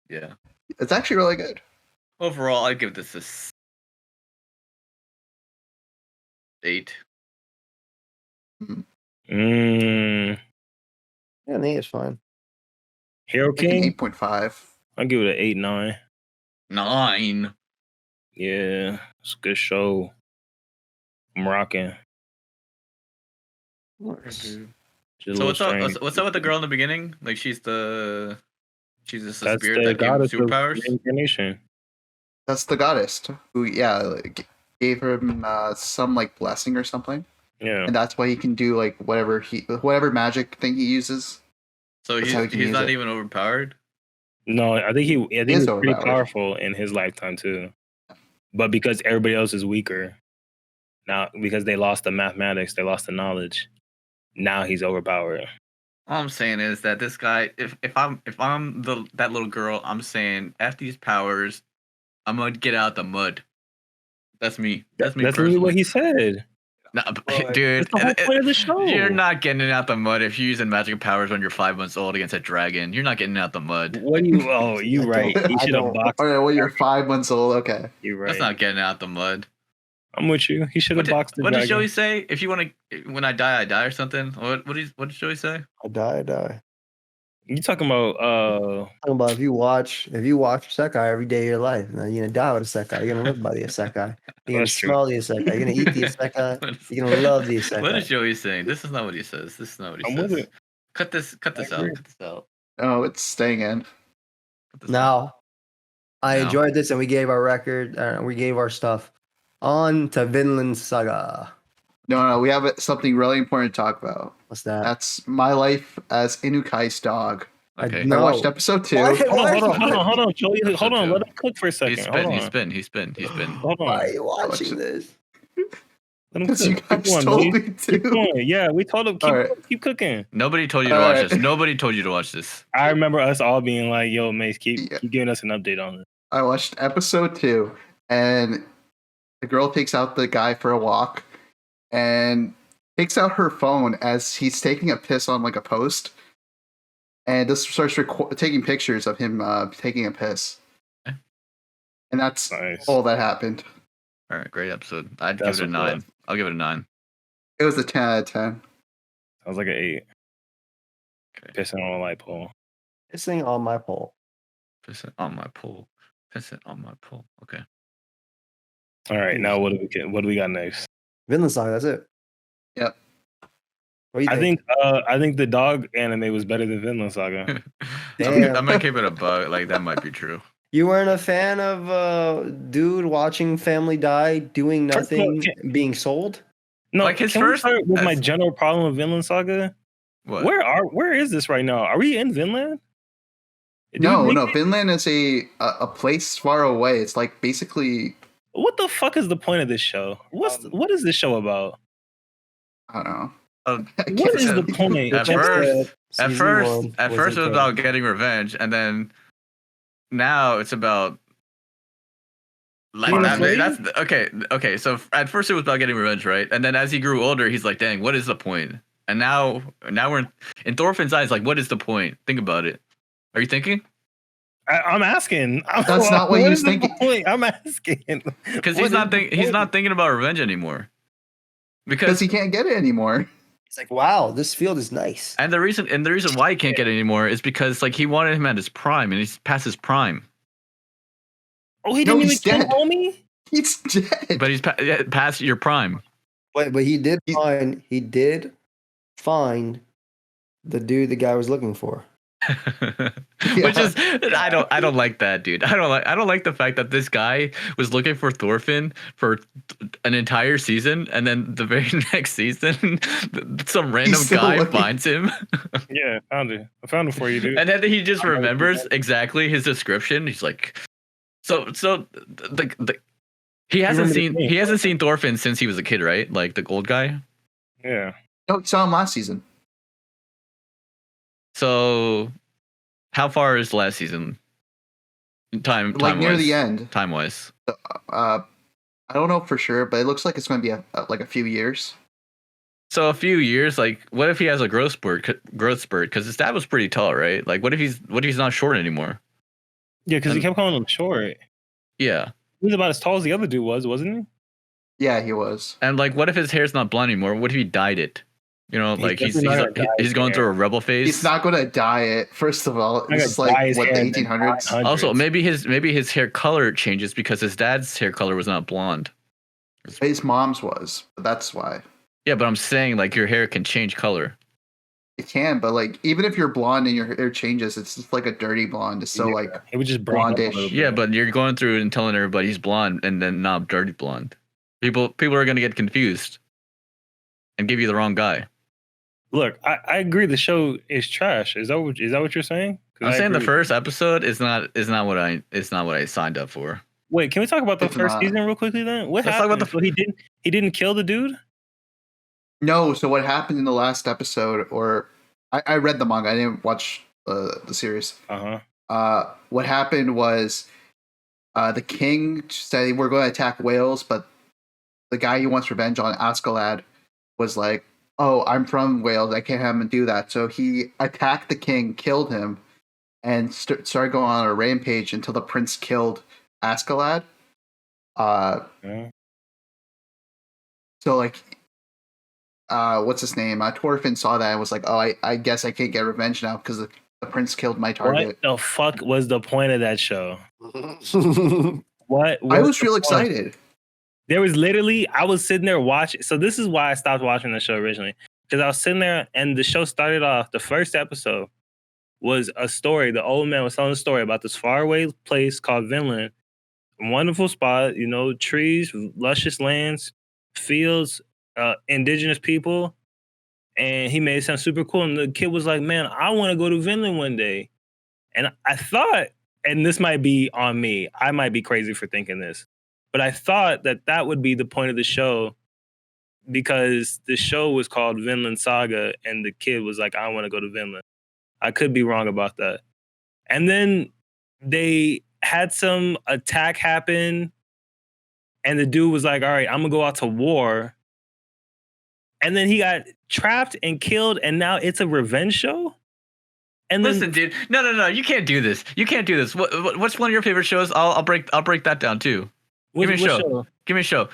Yeah. It's actually really good. Overall, I'd give this a 8. Mm, Yeah, I think it's fine. Hero Like an King? 8.5. I'll give it an 8-9. 9. Yeah, it's a good show. I'm rocking. Nice. Just a So little what's up? strange. What's up with the girl in the beginning? Like she's just a That's spirit the that gave goddess of superpowers. reincarnation. That's the goddess who, like, gave him some like blessing or something, Yeah. and that's why he can do like whatever magic thing he uses. So That's how he can he's use not it. even overpowered. No, I think he is was pretty overpowered. powerful in his lifetime too. But because everybody else is weaker, now because they lost the mathematics, they lost the knowledge, now he's overpowered. All I'm saying is that this guy, if I'm that little girl, I'm saying F these powers, I'm gonna get out the mud. That's me. That's me. That's really what personally. he said. Nah, Boy, dude, That's the whole point of the show. you're not getting out the mud if you're using magic powers when you're 5 months old against a dragon. You're not getting out the mud. What do you? Oh, you I right. don't- He I should have don't- boxed. All right, well, you're 5 months old. Okay. You right. That's not getting out the mud. I'm with you. He should have boxed the What did dragon. Joey say? If you want to, when I die or something. What did Joey say? I die. You talking about? Talking about if you watch Isekai every day of your life, and then you're gonna die with Isekai. You're gonna live by the Isekai. You're gonna That's true. smell the Isekai. You're gonna eat the Isekai. You're gonna love the Isekai. What is Joey saying? This is not what he says. This is not what he I'm says. with it. Cut this I out. agree. Cut this out. Oh, it's staying in. Cut this out. Now, I Now. enjoyed this, and we gave our record. We gave our stuff on to Vinland Saga. No, we have something really important to talk about. What's that? That's my life as Inukai's dog. Okay. No. I watched episode 2. Why- Hold on, Joey. Hold on. Episode Let him cook for a second. He's Hold spin. on. He's spin. Hold on. Why are you watch watching it. this? Let him Because you cook. Keep guys going, told Lee. me Keep to. going. Yeah, we told him All right. keep cooking. Nobody told you to All watch right. this. Nobody told you to watch this. I remember us all being like, "Yo, Mace, keep Yeah. giving us an update on it." I watched episode 2, and the girl takes out the guy for a walk and takes out her phone as he's taking a piss on like a post, and just starts taking pictures of him taking a piss. Okay. And that's Nice. all that happened. All right, great episode. I'd That's give it a what's 9. I'll give it a 9. It was a 10 out of 10. Sounds like an 8. Okay. Pissing on a light pole. Pissing on my pole. Piss it on my pole. Piss it on my pole. Okay. All right, now what do we got next? Vinland Saga. That's it. Yep. What do you think? I think the dog anime was better than Vinland Saga. Damn. I might keep it a bug. Like that might be true. You weren't a fan of dude watching family die, doing First of all, nothing, being sold? No, Like his can we first- start with my that's- general problem with Vinland Saga? What? Where is this right now? Are we in Vinland? No, Vinland is a place far away. It's like basically, What the fuck is the point of this show? What is this show about? I don't know. What is the point? At Just first, that at season first, one at was first it was incredible. about getting revenge, and then now it's about like You wanna that, play? that's okay. Okay, so at first it was about getting revenge, right? And then as he grew older, he's like, "Dang, what is the point?" And now we're in Thorfinn's eyes. Like, what is the point? Think about it. Are you thinking? I'm asking. That's not what he's is the thinking. point? I'm asking. Because What he's not is the he's not point? thinking about revenge anymore. Because Because he can't get it anymore. It's like, wow, this field is nice. and the reason why he can't get it anymore is because like he wanted him at his prime, and he's past his prime. Oh, he No, didn't even he's kill dead. homie. He's dead. But he's past your prime. But he did find the dude the guy was looking for. Which is I don't like that, dude. I don't like the fact that this guy was looking for Thorfinn for an entire season, and then the very next season some random still guy looking. finds him, Yeah, found it. I found it for you, dude. and then he just remembers exactly his description. He's like, so the he hasn't remember the name. seen Thorfinn since he was a kid, right? Like the old guy. Yeah. No, he saw him last season. So how far is last season? Time Like near the end. Time wise. I don't know for sure, but it looks like it's going to be like a few years. So a few years, like, what if he has a growth spurt? Because his dad was pretty tall, right? Like, what if he's not short anymore? Yeah, because he kept calling him short. Yeah, He was about as tall as the other dude was, wasn't Yeah, he was. and like, what if his hair's not blonde anymore? What if he dyed it? You know, He's like he's definitely not gonna dye his going hair. through a rebel phase. He's not going to dye it. First of all, he? this is like what the 1800s. Also, maybe his hair color changes because his dad's hair color was not blonde. His mom's was, but that's why. Yeah, but I'm saying like your hair can change color. It can, but like even if you're blonde and your hair changes, it's just like a dirty blonde. It's so like It would just brown up a blondish. little bit. Yeah, but you're going through and telling everybody he's blonde and then not dirty blonde. People are gonna get confused and give you the wrong guy. Look, I agree. The show is trash. Is that what you're saying? 'Cause I'm I saying the agree. first episode is not what I signed up for. Wait, can we talk about the It's first not. season real quickly then? What Let's talk happened? about the- So he didn't kill the dude? No, so what happened in the last episode, or I read the manga, I didn't watch the series. Uh-huh. What happened was the king said we're going to attack Wales, but the guy he wants revenge on, Askeladd, was like, "Oh, I'm from Wales. I can't have him do that." So he attacked the king, killed him, and started going on a rampage until the prince killed Askeladd. Yeah. So like, what's his name? Thorfinn saw that and was like, "Oh, I guess I can't get revenge now because the prince killed my target." What the fuck was the point of that show? What? I was the real point? excited. There was literally, I was sitting there watching. So this is why I stopped watching the show originally, because I was sitting there and the show started off. The first episode was a story. The old man was telling a story about this faraway place called Vinland. Wonderful spot, you know, trees, luscious lands, fields, indigenous people. And he made it sound super cool. And the kid was like, "Man, I want to go to Vinland one day." And I thought, and this might be on me, I might be crazy for thinking this, but I thought that would be the point of the show, because the show was called Vinland Saga and the kid was like, "I want to go to Vinland." I could be wrong about that. And then they had some attack happen and the dude was like, "All right, I'm gonna go out to war." And then he got trapped and killed and now it's a revenge show? And Listen, dude. No. You can't do this. What's one of your favorite shows? I'll break that down too. Give me a show. Give me a show.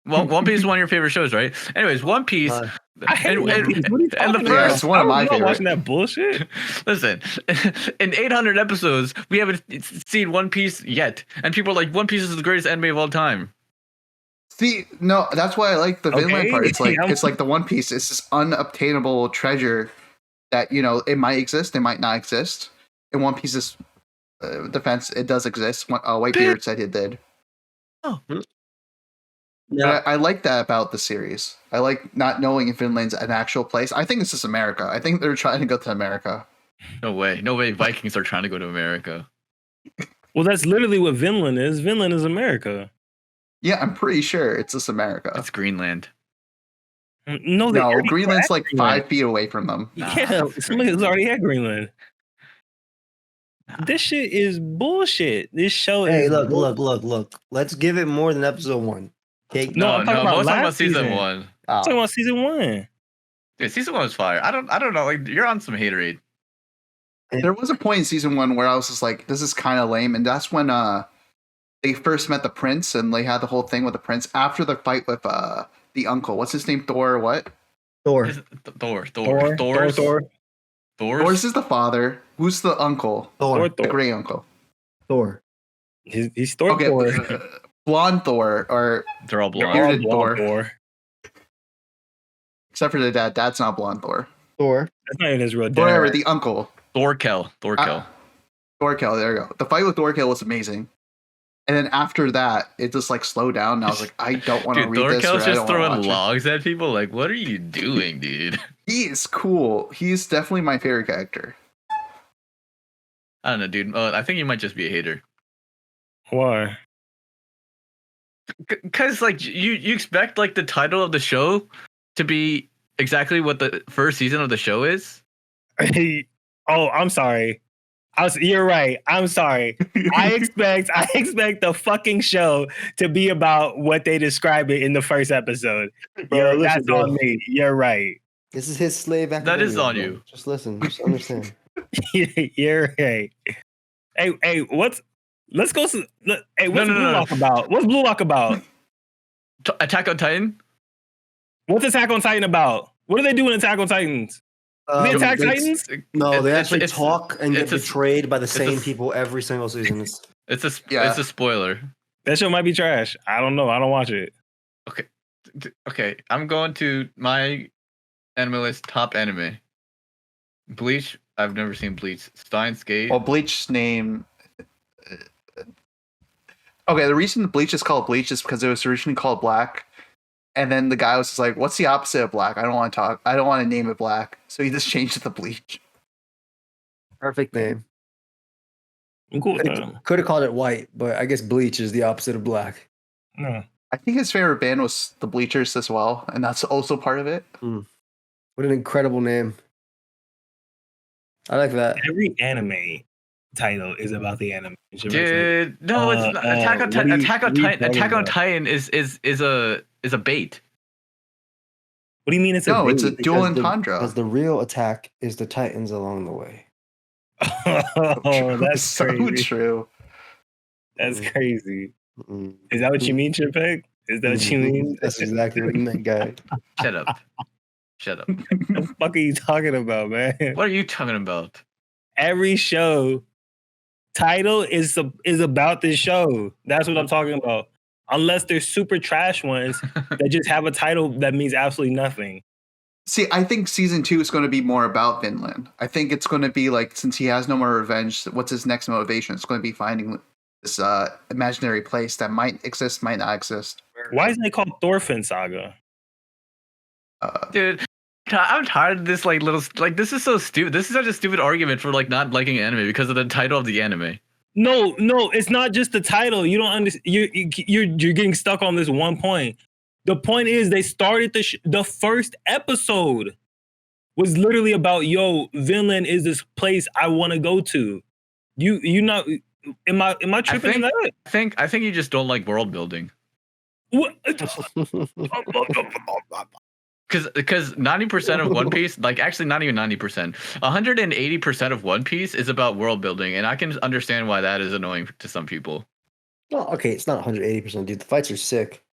Well, One Piece is one of your favorite shows, right? Anyways, One Piece. I hate One Piece. What are you and the talking first, about? it's one of my I'm not favorite. watching that bullshit. Listen, in 800 episodes, we haven't seen One Piece yet, and people are like, One Piece is the greatest anime of all time. See, no, that's why I like the Vinland Okay. part. It's like the One Piece. It's this unobtainable treasure that it might exist, it might not exist. In One Piece's defense, it does exist. Whitebeard said it did. Oh. Yeah. But I like that about the series. I like not knowing if Vinland's an actual place. I think it's just America. I think they're trying to go to America. No way. Vikings are trying to go to America. Well, that's literally what Vinland is. Vinland is America. Yeah, I'm pretty sure it's just America. It's Greenland. No, Greenland's like 5 feet away from them. Yeah, somebody's already at Greenland. This shit is bullshit. This show is. Hey, look. Let's give it more than episode 1. Okay. No, I'm talking about talking about last season season. 1. I'm talking about season 1. Dude, season 1 was fire. I don't know. Like, you're on some haterade. There was a point in season 1 where I was just like, this is kind of lame. And that's when they first met the prince and they had the whole thing with the prince after the fight with the uncle. What's his name? Thor, what? Thor. Thor's is the father. Who's the uncle? Thor. The great uncle. Thor. He's Thor. Okay, Thor. blonde Thor, or They're all blonde. bearded Blonde Thor. Except for the dad. Dad's not blonde Thor. Thor. That's not even his real dad. Whatever, the uncle. Thorkel. Thorkel, there you go. The fight with Thorkel was amazing. And then after that, it just like slowed down. And I was like, I don't want to read this. Thorkel's just throwing watch logs at people. Like, what are you doing, dude? He is cool. He's definitely my favorite character. I don't know, dude. I think you might just be a hater. Why? Because like you expect like the title of the show to be exactly what the first season of the show is. Oh, I'm sorry. You're right. I'm sorry. I expect the fucking show to be about what they describe it in the first episode. Yo, that's on me. You're right. This is his slave academia. That is on bro. you. Just listen. Just understand. You're right. Hey, let's go. Hey, what's No. Blue Lock about? What's Blue Lock about? Attack on Titan? What's Attack on Titan about? What do they do in Attack on Titans? They attack Titans? No, they actually it's- talk and get it's betrayed by the same a- people every single season. It's a spoiler. That show might be trash. I don't know. I don't watch it. Okay, I'm going to my anime list top anime. Bleach. I've never seen Bleach. Steins Gate. Well, Bleach's name. Okay, the reason Bleach is called Bleach is because it was originally called Black. And then the guy was just like, what's the opposite of black? I don't want to name it black. So he just changed it to Bleach. Perfect name. I'm cool with that. Could have called it white, but I guess bleach is the opposite of black. No. I think his favorite band was the Bleachers as well. And that's also part of it. What an incredible name. I like that. Every anime title is about the anime. Dude, no, it's not. Attack on Titan is a bait. What do you mean it's a No, bait? it's a dual entendre. Because the real attack is the Titans along the way. Oh, that's so crazy. true. That's crazy. Mm-mm. Is that what you mean, Chipek? Is that what you mean? That's exactly what you meant, guy. Shut up. What the fuck are you talking about, man? What are you talking about? Every show title is about this show. That's what I'm talking about. Unless there's super trash ones that just have a title that means absolutely nothing. See, I think season 2 is going to be more about Vinland. I think it's going to be like, since he has no more revenge, what's his next motivation? It's going to be finding this imaginary place that might exist, might not exist. Why isn't it called Thorfinn Saga? Dude, I'm tired of this this is so stupid. This is such a stupid argument for like not liking anime because of the title of the anime. No, it's not just the title. You don't understand. You're getting stuck on this one point. The point is they started the first episode was literally about, yo, Vinland is this place I want to go to. You not am I tripping in that? I think you just don't like world building. What? Because 90% of One Piece, like actually not even 90%, 180% of One Piece is about world building, and I can understand why that is annoying to some people. Well, okay, it's not 180%, dude. The fights are sick.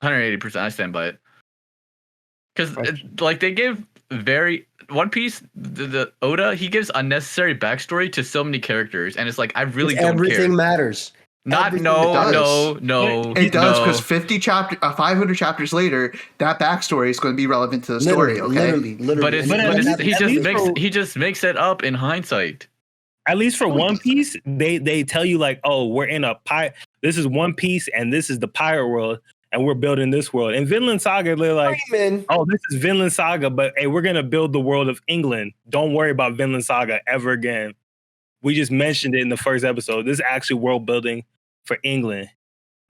180%, I stand by it. Because like they give One Piece, the Oda, he gives unnecessary backstory to so many characters, and it's like I really don't everything care. Matters. Not Everything no. It does because 500 chapters later, that backstory is going to be relevant to the story. Okay, literally. He just makes it up in hindsight. At least for One Piece, they tell you like, oh, we're in a pirate. This is One Piece, and this is the pirate world, and we're building this world. In Vinland Saga, they're like, oh, this is Vinland Saga, but hey, we're gonna build the world of England. Don't worry about Vinland Saga ever again. We just mentioned it in the first episode. This is actually world building for England.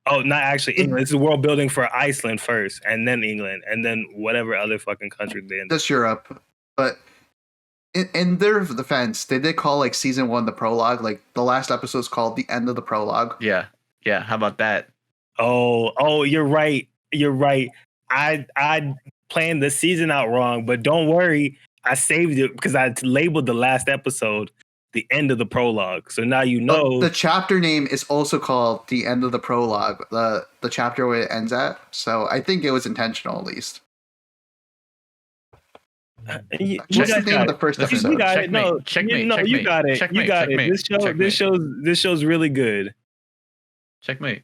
Oh, not actually England. This is world building for Iceland first, and then England, and then whatever other fucking country they in. Just Europe. But in their defense, they did call like season 1 the prologue. Like the last episode is called the end of the prologue. Yeah. How about that? Oh, you're right. I planned the season out wrong, but don't worry. I saved it because I labeled the last episode the end of the prologue. So now you know. The chapter name is also called the end of the prologue, the chapter where it ends at. So I think it was intentional at least. What's the name of the first episode? You got it. No, you got it. You got it. This show's really good. Checkmate.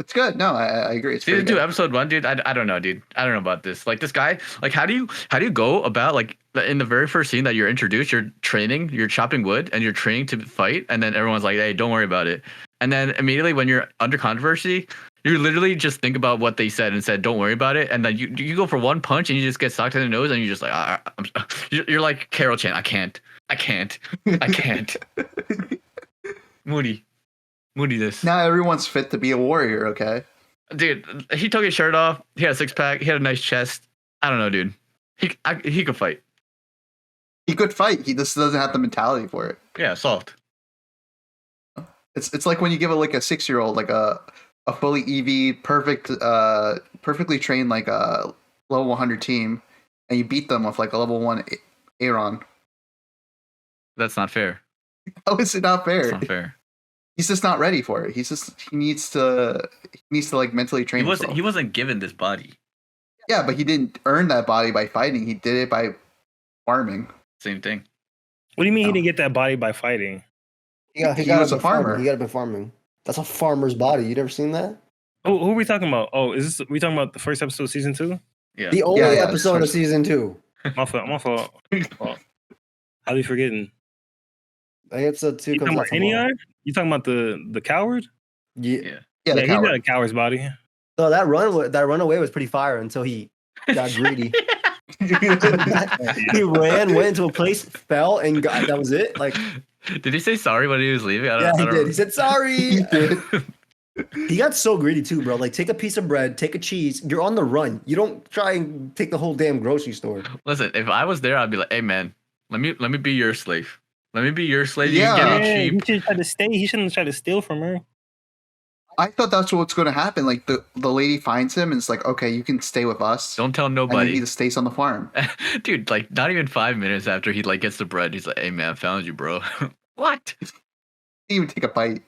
It's good. No, I agree. It's dude, episode 1, dude. I don't know, dude. I don't know about this. Like this guy. Like how do you go about like in the very first scene that you're introduced? You're training. You're chopping wood, and you're training to fight. And then everyone's like, "Hey, don't worry about it." And then immediately when you're under controversy, you literally just think about what they said and said, "Don't worry about it." And then you go for one punch and you just get socked in the nose, and you're just like, you're like Carol Chan. I can't. Moody this. Now everyone's fit to be a warrior, okay? Dude, he took his shirt off. He had a 6-pack. He had a nice chest. I don't know, dude. He could fight. He could fight. He just doesn't have the mentality for it. Yeah, soft. It's like when you give it like a 6-year-old like a fully EV, perfectly trained like a level 100 team, and you beat them with like a level 1 Aaron. That's not fair. How is it not fair? It's not fair. He's just not ready for it. He needs to like mentally train himself. He wasn't given this body. Yeah, but he didn't earn that body by fighting. He did it by farming. Same thing. What do you mean he didn't get that body by fighting? He was a farmer. He got to be farming. That's a farmer's body. You never seen that? Oh, who are we talking about? Oh, we talking about the first episode of season 2? Yeah. The only episode of season 2. My fault. I'll be forgetting. Episode 2 comes out. You talking about the coward? Yeah. He's got a coward's body. So that runaway was pretty fire until he got greedy. He went into a place, fell, and that was it. Like, did he say sorry when he was leaving? He did. He said sorry. He did. He got so greedy too, bro. Like, take a piece of bread, take a cheese. You're on the run. You don't try and take the whole damn grocery store. Listen, if I was there, I'd be like, "Hey, man, let me be your slave. Let me be your slave. Yeah. You can get me cheap." He should try to stay. He shouldn't try to steal from her. I thought that's what's going to happen. Like the lady finds him and it's like, okay, you can stay with us. Don't tell nobody. And he just stays on the farm. Dude, like not even 5 minutes after he like gets the bread, he's like, "Hey man, I found you, bro." What? He didn't even take a bite.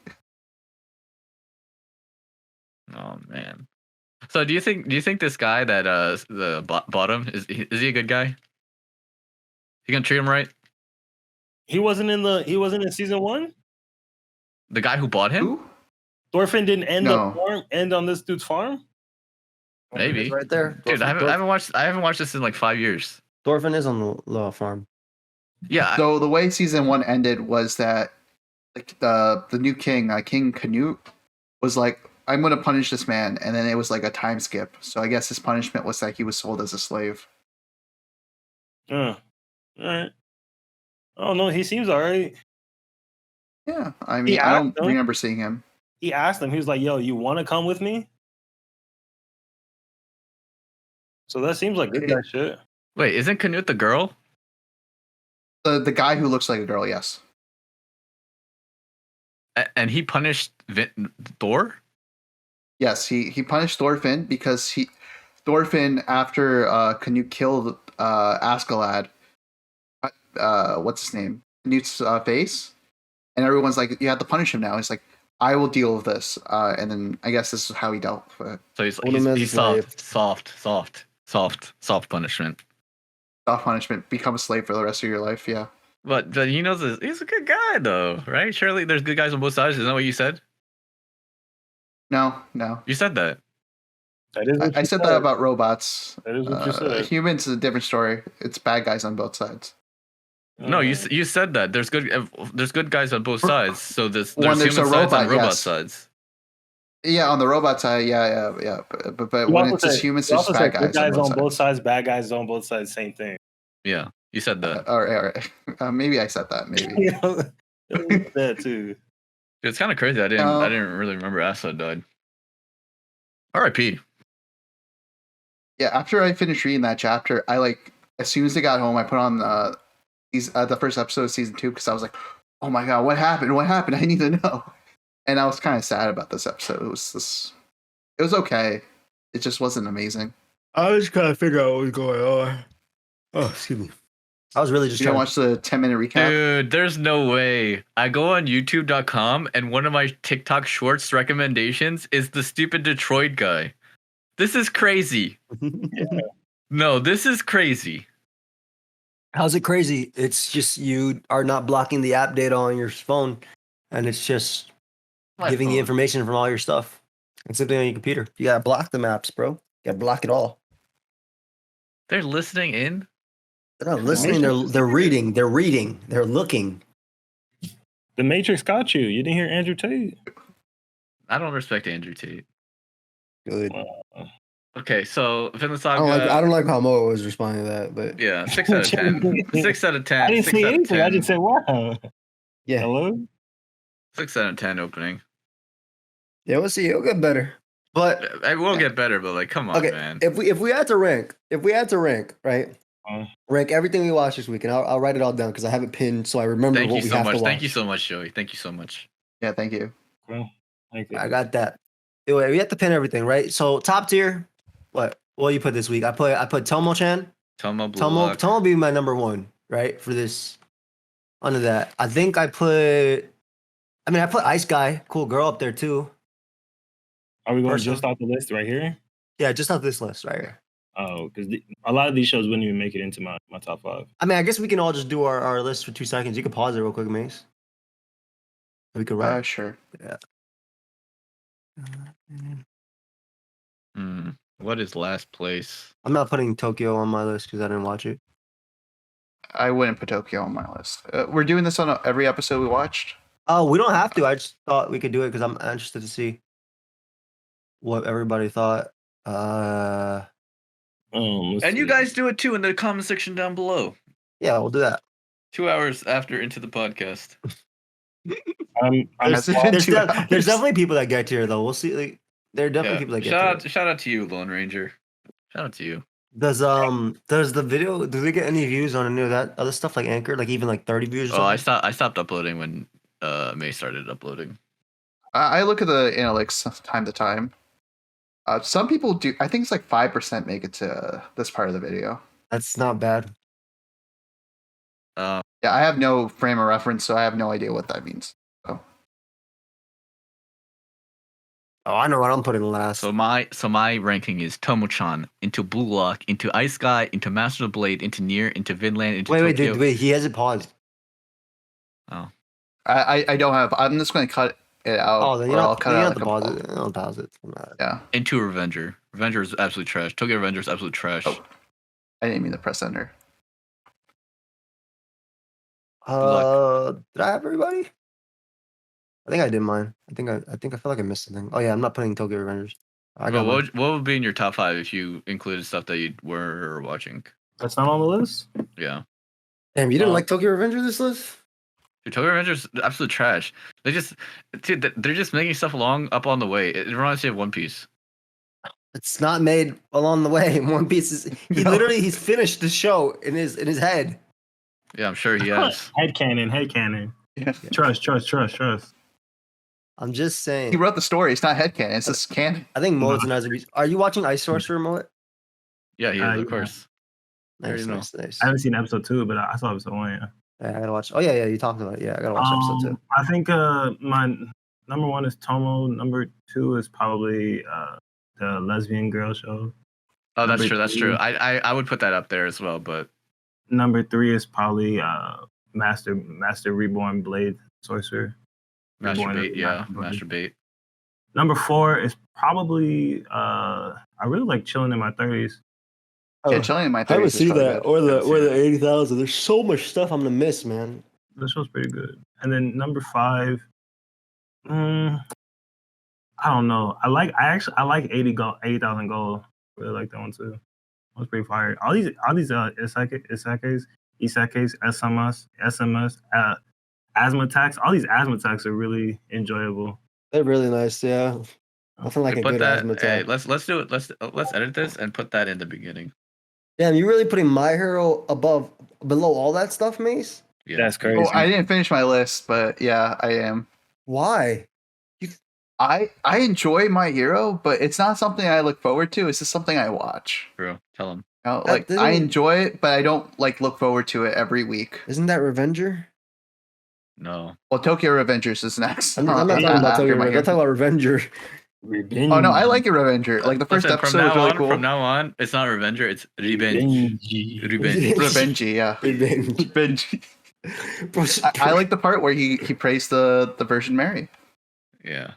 Oh man. So do you think this guy that the bottom is he a good guy? You gonna treat him right? He wasn't in season 1? The guy who bought him? Who? Thorfinn didn't end on this dude's farm? Maybe. Right there. Dude, I haven't watched this in like 5 years. Thorfinn is on the farm. Yeah. So the way season 1 ended was that like the new king, King Canute, was like, I'm going to punish this man, and then it was like a time skip. So I guess his punishment was that he was sold as a slave. All right. Oh no, he seems alright. Yeah, I mean, I don't remember seeing him. He asked him. He was like, "Yo, you want to come with me?" So that seems like good guy shit. Wait, isn't Canute the girl? The guy who looks like a girl, yes. And he punished Thor? Yes, he punished Thorfinn because Thorfinn after Canute killed Askeladd. What's his name? Canute's face, and everyone's like, "You have to punish him now." He's like, "I will deal with this," and then I guess this is how he dealt with it. So he's soft punishment. Soft punishment. Become a slave for the rest of your life. Yeah. But he knows he's a good guy though, right? Surely there's good guys on both sides. Isn't that what you said? No. You said that. That is I said that about robots. That is what you said. Humans is a different story. It's bad guys on both sides. No, you said that there's good guys on both sides. So there's When human there's a sides and robot, robot yes. sides. Yeah, on the robot side, yeah. But when it's just humans, it's just bad guys. Good guys on both sides, bad guys on both sides, same thing. Yeah, you said that. All right. Maybe I said that. Maybe. That too. It's kind of crazy. I didn't really remember Asthma died. R.I.P. Yeah, after I finished reading that chapter, as soon as I got home, I put on the first episode of season 2 because I was like, "Oh my god, what happened? What happened? I need to know." And I was kind of sad about this episode. It was okay. It just wasn't amazing. I was trying to figure out what was going on. Oh, excuse me. I was really just trying to watch the 10-minute recap. Dude, there's no way. I go on YouTube.com and one of my TikTok shorts recommendations is the stupid Detroit guy. This is crazy. Yeah. No, this is crazy. How's it crazy? It's just you are not blocking the app data on your phone, and it's just giving you information from all your stuff. It's something on your computer. You gotta block the maps, bro. You gotta block it all. They're listening in? They're not listening. They're reading. They're reading. They're looking. The Matrix got you. You didn't hear Andrew Tate. I don't respect Andrew Tate. Good. Okay, so Vinland Saga. I don't like how Mo was responding to that, but yeah, 6 out of 10. 6 out of 10. I didn't see anything. I just said, "Wow." Yeah. Hello. 6 out of 10 opening. Yeah, we'll see. It'll get better. But it will get better, but like, come on, okay, man. If we had to rank, right? Rank everything we watched this week, and I'll write it all down because I have it pinned so I remember what we have to watch. Thank you so much, Joey. Thank you so much. Yeah, thank you. Well, thank you. I got that. Anyway, we have to pin everything, right? So top tier, what you put this week? I put Tomo Chan. Tomo be my number 1, right? For this. Under that, I think I put Ice Guy, cool girl up there too. Are we going just off the list right here? Yeah, just off this list right here. Oh, because a lot of these shows wouldn't even make it into my top 5. I mean, I guess we can all just do our list for 2 seconds. You can pause it real quick, Mace. We could wrap. Sure. Yeah. What is last place? I'm not putting Tokyo on my list because I didn't watch it. I wouldn't put Tokyo on my list. We're doing this on every episode we watched. Oh, we don't have to. I just thought we could do it because I'm interested to see what everybody thought. And you guys do it too in the comment section down below. Yeah, we'll do that. 2 hours after into the podcast. There's definitely people that get here though. We'll see. Like, there are definitely people that get here. Shout out to you, Lone Ranger. Shout out to you. Does the video, do they get any views on any of that other stuff like Anchor, like even like 30 views or something? I stopped uploading when May started uploading. I look at the analytics time to time. Some people do. I think it's like 5% make it to this part of the video. That's not bad. Yeah, I have no frame of reference, so I have no idea what that means. So. Oh, I know what I'm putting last. So my ranking is Tomo Chan, into Blue Lock, into Ice Guy, into Master of the Blade, into Nier, into Vinland, into Tokyo. Wait, he hasn't paused. Oh. I don't have. I'm just going to cut it out. Oh, then you don't have to pause it. Don't pause it. Yeah. Into Revenger. Revenger is absolute trash. Tokyo Revenger is absolute trash. Oh. I didn't mean to press enter. Did I have everybody? I think I did mine. I think I feel like I missed something. Oh yeah, I'm not putting Tokyo Revengers. What would be in your top 5 if you included stuff that you were watching? That's not on the list? Yeah. Damn, you didn't like Tokyo Revengers this list? Dude, Tokyo Revengers absolute trash. They're just making stuff up on the way. It reminds me of One Piece. It's not made along the way. One Piece is he's finished the show in his head. Yeah, I'm sure he has. Headcanon. Yeah. Trust. I'm just saying. He wrote the story. It's not headcanon. It's just canon. I think Mo's an Are you watching Ice Sorcerer, Mo? Yeah, he is, of course. Nice. I haven't seen episode 2, but I saw episode 1. Yeah. I gotta watch. Oh yeah, you talked about it. Yeah, I gotta watch episode 2. I think my number 1 is Tomo. Number 2 is probably the lesbian girl show. Oh, that's true. That's true. I would put that up there as well, but number 3 is probably Master Reborn Blade Sorcerer. Masturbate. Number 4 is probably I really like Chilling in My 30s. Yeah, Chilling in My 30s. I haven't seen that or the 80,000. There's so much stuff I'm gonna miss, man. This show's pretty good. And then number 5, I don't know. I like 80,000 Gold. Really like that one too. That was pretty fire. All these isekais, SMS, asthma attacks. All these asthma attacks are really enjoyable. They're really nice, yeah. Nothing like a good asthma attack. Hey, let's do it. Let's edit this and put that in the beginning. Damn, you really putting My Hero below all that stuff, Mace? Yeah, that's crazy. Oh, I didn't finish my list, but yeah, I am. Why? I enjoy My Hero, but it's not something I look forward to. It's just something I watch. Bro, tell him. You know, like I enjoy it, but I don't like look forward to it every week. Isn't that Revenger? No. Well, Tokyo Revengers is next. I'm not talking about Tokyo Revengers. I'm talking about Revenger. Revenge. Oh no, I like it, Revenger. Like the first episode was really cool. From now on, it's not Revenger, it's Revenge. Revenge, yeah. Revenge. I like the part where he praised the Virgin Mary. Yeah.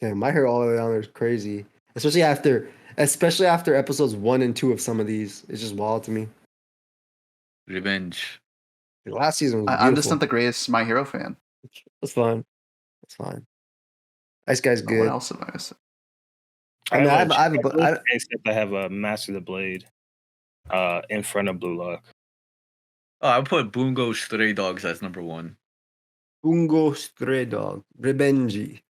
Yeah, My Hero all the way down there is crazy. Especially after episodes 1 and 2 of some of these. It's just wild to me. Revenge. The last season was beautiful. I'm just not the greatest My Hero fan. That's fine. That's fine. Ice Guy's good. What else am I missing? Except I have a Master the Blade in front of Blue Lock. Oh, I put Bungo Stray Dogs as number 1. Bungo Stray Dog. Revenge.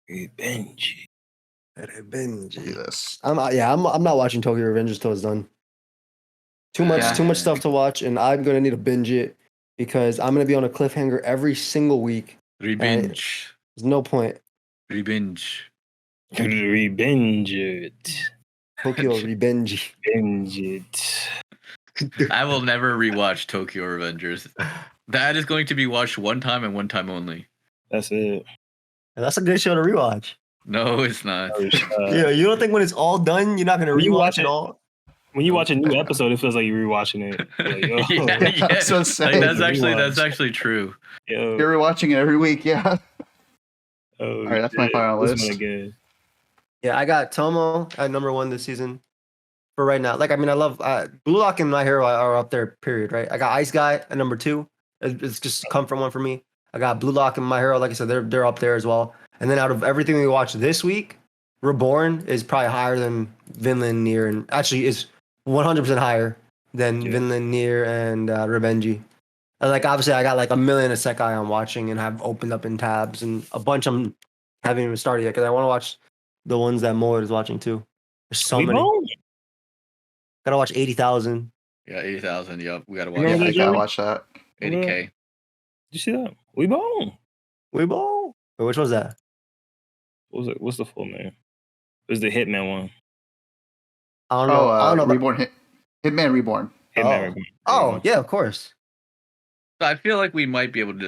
Revenge. Yes. I'm not watching Tokyo Revengers till it's done. Too much stuff to watch, and I'm gonna need to binge it because I'm gonna be on a cliffhanger every single week. Revenge. There's no point. Revenge. Revenge it. Tokyo Revenge. Revenge it. I will never rewatch Tokyo Revengers. That is going to be watched one time and one time only. That's it. And that's a good show to rewatch. No, it's not. Yeah, you don't think when it's all done, you're not gonna rewatch it all? When you watch a new episode, it feels like you're rewatching it. Like, yeah. So like, that's actually true. Yo. You're rewatching it every week, yeah. Oh, all right, that's my final list. Yeah, I got Tomo at number 1 this season. For right now, I love Blue Lock and My Hero are up there. Period. Right. I got Ice Guy at number 2. It's just a comfort one for me. I got Blue Lock and My Hero. Like I said, they're up there as well. And then out of everything we watched this week, Reborn is probably higher than Vinland, Nier, and actually is 100% higher than Vinland, Nier, and Revenge. And obviously, I got a million isekai I'm watching and have opened up in tabs, and a bunch I'm haven't even started yet because I want to watch the ones that Moed is watching too. There's so many. Gotta watch 80,000. Yeah, 80,000. Yep, we gotta watch. Yeah, I gotta watch that. 80K. Did you see that? Weebone. Wait, which one's that? What's the full name? It was the Hitman one. I don't know. Reborn. Hitman Reborn. Hitman Reborn. Oh, yeah, of course. So I feel like we might be able to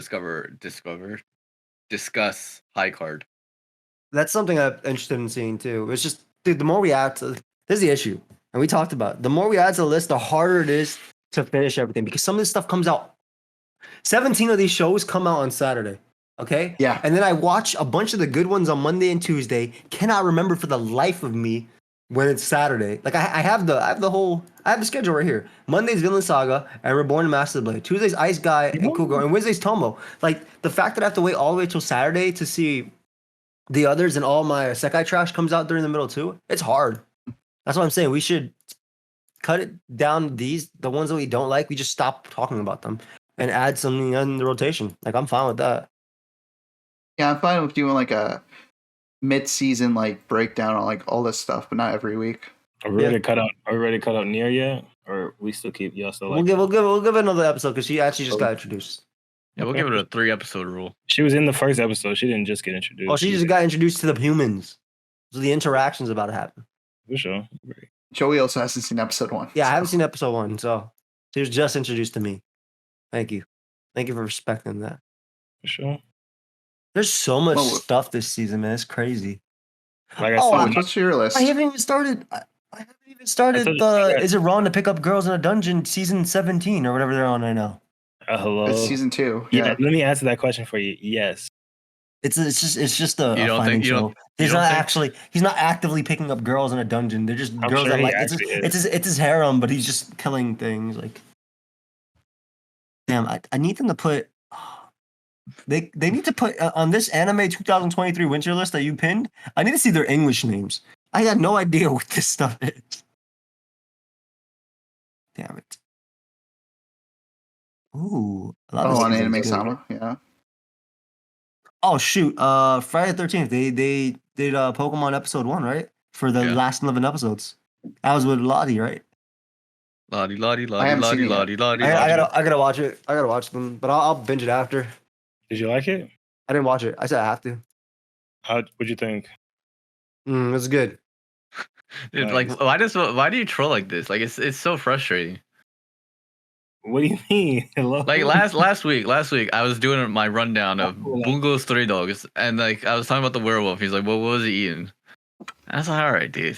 discuss High Card. That's something I'm interested in seeing too. It's just, dude, the more we add to, this is the issue. And we talked about it. The more we add to the list, the harder it is to finish everything because some of this stuff comes out. 17 of these shows come out on Saturday. Okay? Yeah. And then I watch a bunch of the good ones on Monday and Tuesday. Cannot remember for the life of me when it's Saturday. I have the schedule right here. Monday's Vinland Saga and Reborn and Master Blade. Tuesday's Ice Guy and Cool Girl. And Wednesday's Tomo. The fact that I have to wait all the way till Saturday to see the others and all my Sekai trash comes out during the middle too. It's hard. That's what I'm saying. We should cut it down. The ones that we don't like, we just stop talking about them and add something in the rotation. I'm fine with that. Yeah, I'm fine with doing a mid-season breakdown on all this stuff, but not every week. Are we ready to cut out Nier yet, or we still keep y'all still? We'll give another episode because she actually just got introduced. Yeah, we'll give it a 3-episode rule. She was in the first episode. She didn't just get introduced. Oh, she just got introduced to the humans. So the interactions about to happen. For sure. Joey also hasn't seen episode 1. Yeah, I haven't seen episode 1, so he was just introduced to me. Thank you for respecting that. For sure. There's so much stuff this season, man. It's crazy. Like I said, what's your list? I haven't even started. I haven't even started the. Is it wrong to pick up girls in a dungeon? Season 17 or whatever they're on right now. Hello. It's season 2. Yeah. Let me answer that question for you. Yes. It's just a fighting show. He's not actively picking up girls in a dungeon. They're just girls that like it's his harem, but he's just killing things. Like, damn, I need them to put. They need to put on this anime 2023 winter list that you pinned. I need to see their English names. I had no idea what this stuff is. Damn it. Ooh. On Anime Sama, yeah. Oh shoot. Friday the 13th. They did Pokemon episode 1, right? For the last 11 episodes. That was with Lottie, right? Lottie. I gotta watch it. I gotta watch them, but I'll binge it after. Did you like it? I didn't watch it. I said I have to. What'd you think? It's good. Dude, like, why do you troll like this? Like, it's so frustrating. What do you mean? Hello? Like last week, I was doing my rundown of Bungo's Stray Dogs, and like I was talking about the werewolf. He's like, "Well, what was he eating?" I was like, "All right, dude.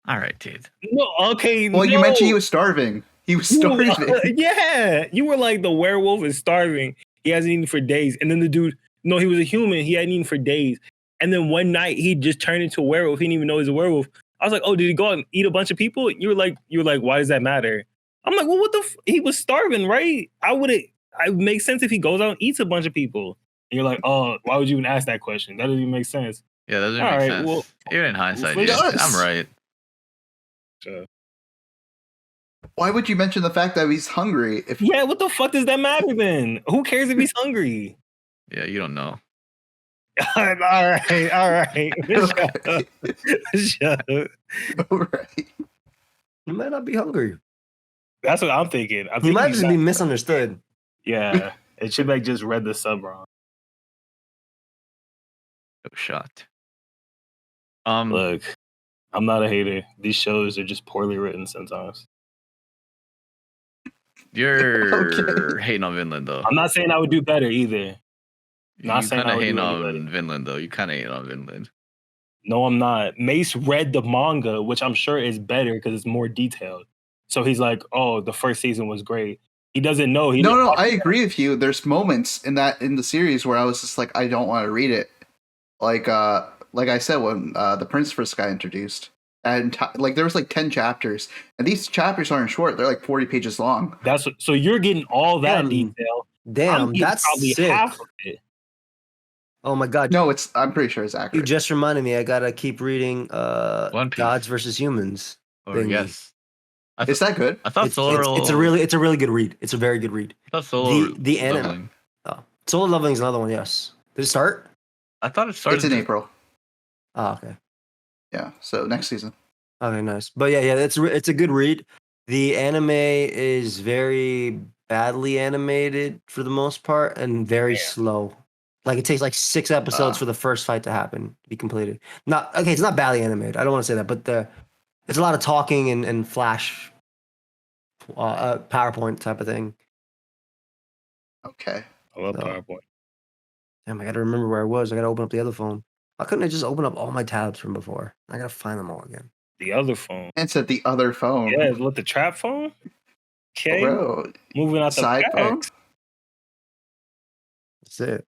No, okay. Well, you mentioned he was starving. He was starving. Yeah, you were like, the werewolf is starving. He hasn't eaten for days. And then the dude, no, he was a human. He hadn't eaten for days. And then one night he just turned into a werewolf. He didn't even know he's a werewolf. I was like, oh, did he go out and eat a bunch of people? You were like, why does that matter? I'm like, well, what the? He was starving, right? It makes sense if he goes out and eats a bunch of people. And you're like, oh, why would you even ask that question? That doesn't even make sense. Yeah, that doesn't make sense. Well, even in hindsight, I'm right. Sure. Why would you mention the fact that he's hungry? Yeah, what the fuck does that matter then? Who cares if he's hungry? Yeah, you don't know. all right. Shut up. All right. He might not be hungry. That's what I'm thinking. He might just be misunderstood. Yeah, it should like just read the sub wrong. No shot. Look, I'm not a hater. These shows are just poorly written sometimes. You're hating on Vinland, though. I'm not saying I would do better either. You kind of hating on Vinland, though. You kind of hating on Vinland. No, I'm not. Mace read the manga, which I'm sure is better because it's more detailed. So he's like, "Oh, the first season was great." He doesn't know. No, I agree with you. There's moments in the series where I was just like, I don't want to read it. Like I said when the Prince first got introduced. And like there was like 10 chapters, and these chapters aren't short; they're like 40 pages long. So you're getting all that detail. Damn, that's probably sick. Half of it. Oh my god! No, I'm pretty sure it's accurate. You just reminded me. I gotta keep reading. Gods versus Humans. Yes. Is that good? I thought Solo. It's a really good read. It's a very good read. I thought Solo. The anime. Oh, Solo Leveling is another one. Yes. Did it start? I thought it started. It's in April. Oh, okay. Yeah, so next season. Okay, nice. But yeah, it's a good read. The anime is very badly animated for the most part and very slow. Like it takes like 6 episodes for the first fight to happen, to be completed. It's not badly animated. I don't want to say that, but it's a lot of talking and flash PowerPoint type of thing. Okay. I love PowerPoint. Damn, I got to remember where I was. I got to open up the other phone. Why couldn't I just open up all my tabs from before? I gotta find them all again. The other phone. It's at the other phone. Yeah, what, the trap phone? Okay. Bro, moving out the side phone. That's it.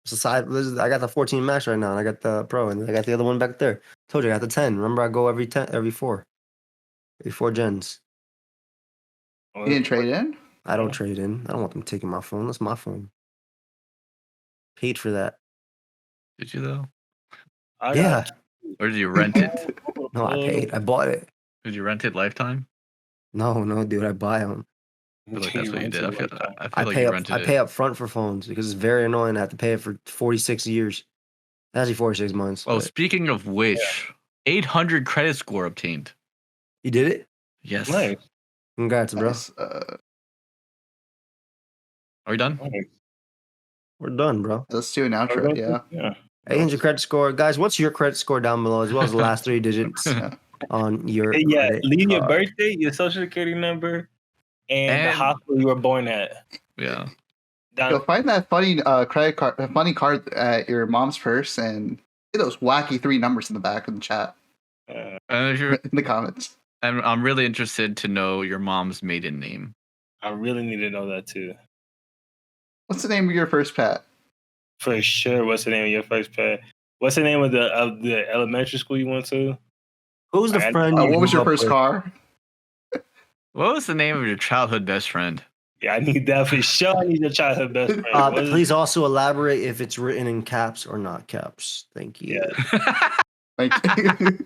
It's a side. I got the 14 Max right now, and I got the Pro, and I got the other one back there. Told you I got the 10. Remember, I go every 4 gens. You didn't trade in? I don't trade in. I don't want them taking my phone. That's my phone. Paid for that. Did you though? Yeah. Or did you rent it? No, I paid. I bought it. Did you rent it lifetime? No, dude. I buy them. I feel like that's what you did. I feel like you rented it. I pay up front for phones because it's very annoying. I have to pay it for 46 years. Actually, 46 months. Oh, speaking of which, 800 credit score obtained. You did it? Yes. Nice. Congrats, bro. Are we done? We're done, bro. Let's do an outro. Yeah. 800 credit score. Guys, what's your credit score down below as well as the last 3 digits? on your Yeah, credit leave your card. birthday, your social security number, and the hospital you were born at. Yeah. You'll find that funny credit card, funny card at your mom's purse, and get those wacky 3 numbers in the back of the chat. In the comments. I'm really interested to know your mom's maiden name. I really need to know that too. What's the name of your first pet? For sure. What's the name of your first pet? What's the name of the elementary school you went to? Who's the friend? What was your first car? What was the name of your childhood best friend? Yeah, I need that for sure. I need your childhood best friend. Please also elaborate if it's written in caps or not caps. Thank you. Yeah. Thank you.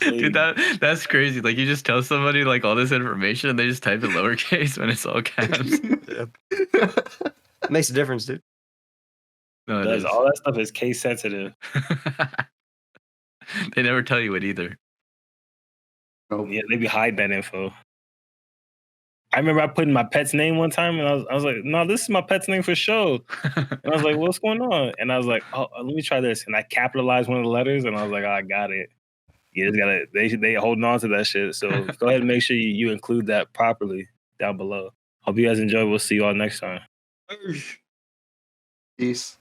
Dude, that's crazy. Like you just tell somebody like all this information and they just type in lowercase when it's all caps. Makes a difference, dude. No, it is. All that stuff is case sensitive. They never tell you it either. Nope. Yeah, they be hide that info. I remember I put in my pet's name one time, and I was like, "No, this is my pet's name for sure." And I was like, "What's going on?" And I was like, "Oh, let me try this." And I capitalized one of the letters, and I was like, "Oh, I got it." You just gotta. They holding on to that shit. So go ahead and make sure you include that properly down below. Hope you guys enjoy. We'll see you all next time. Peace.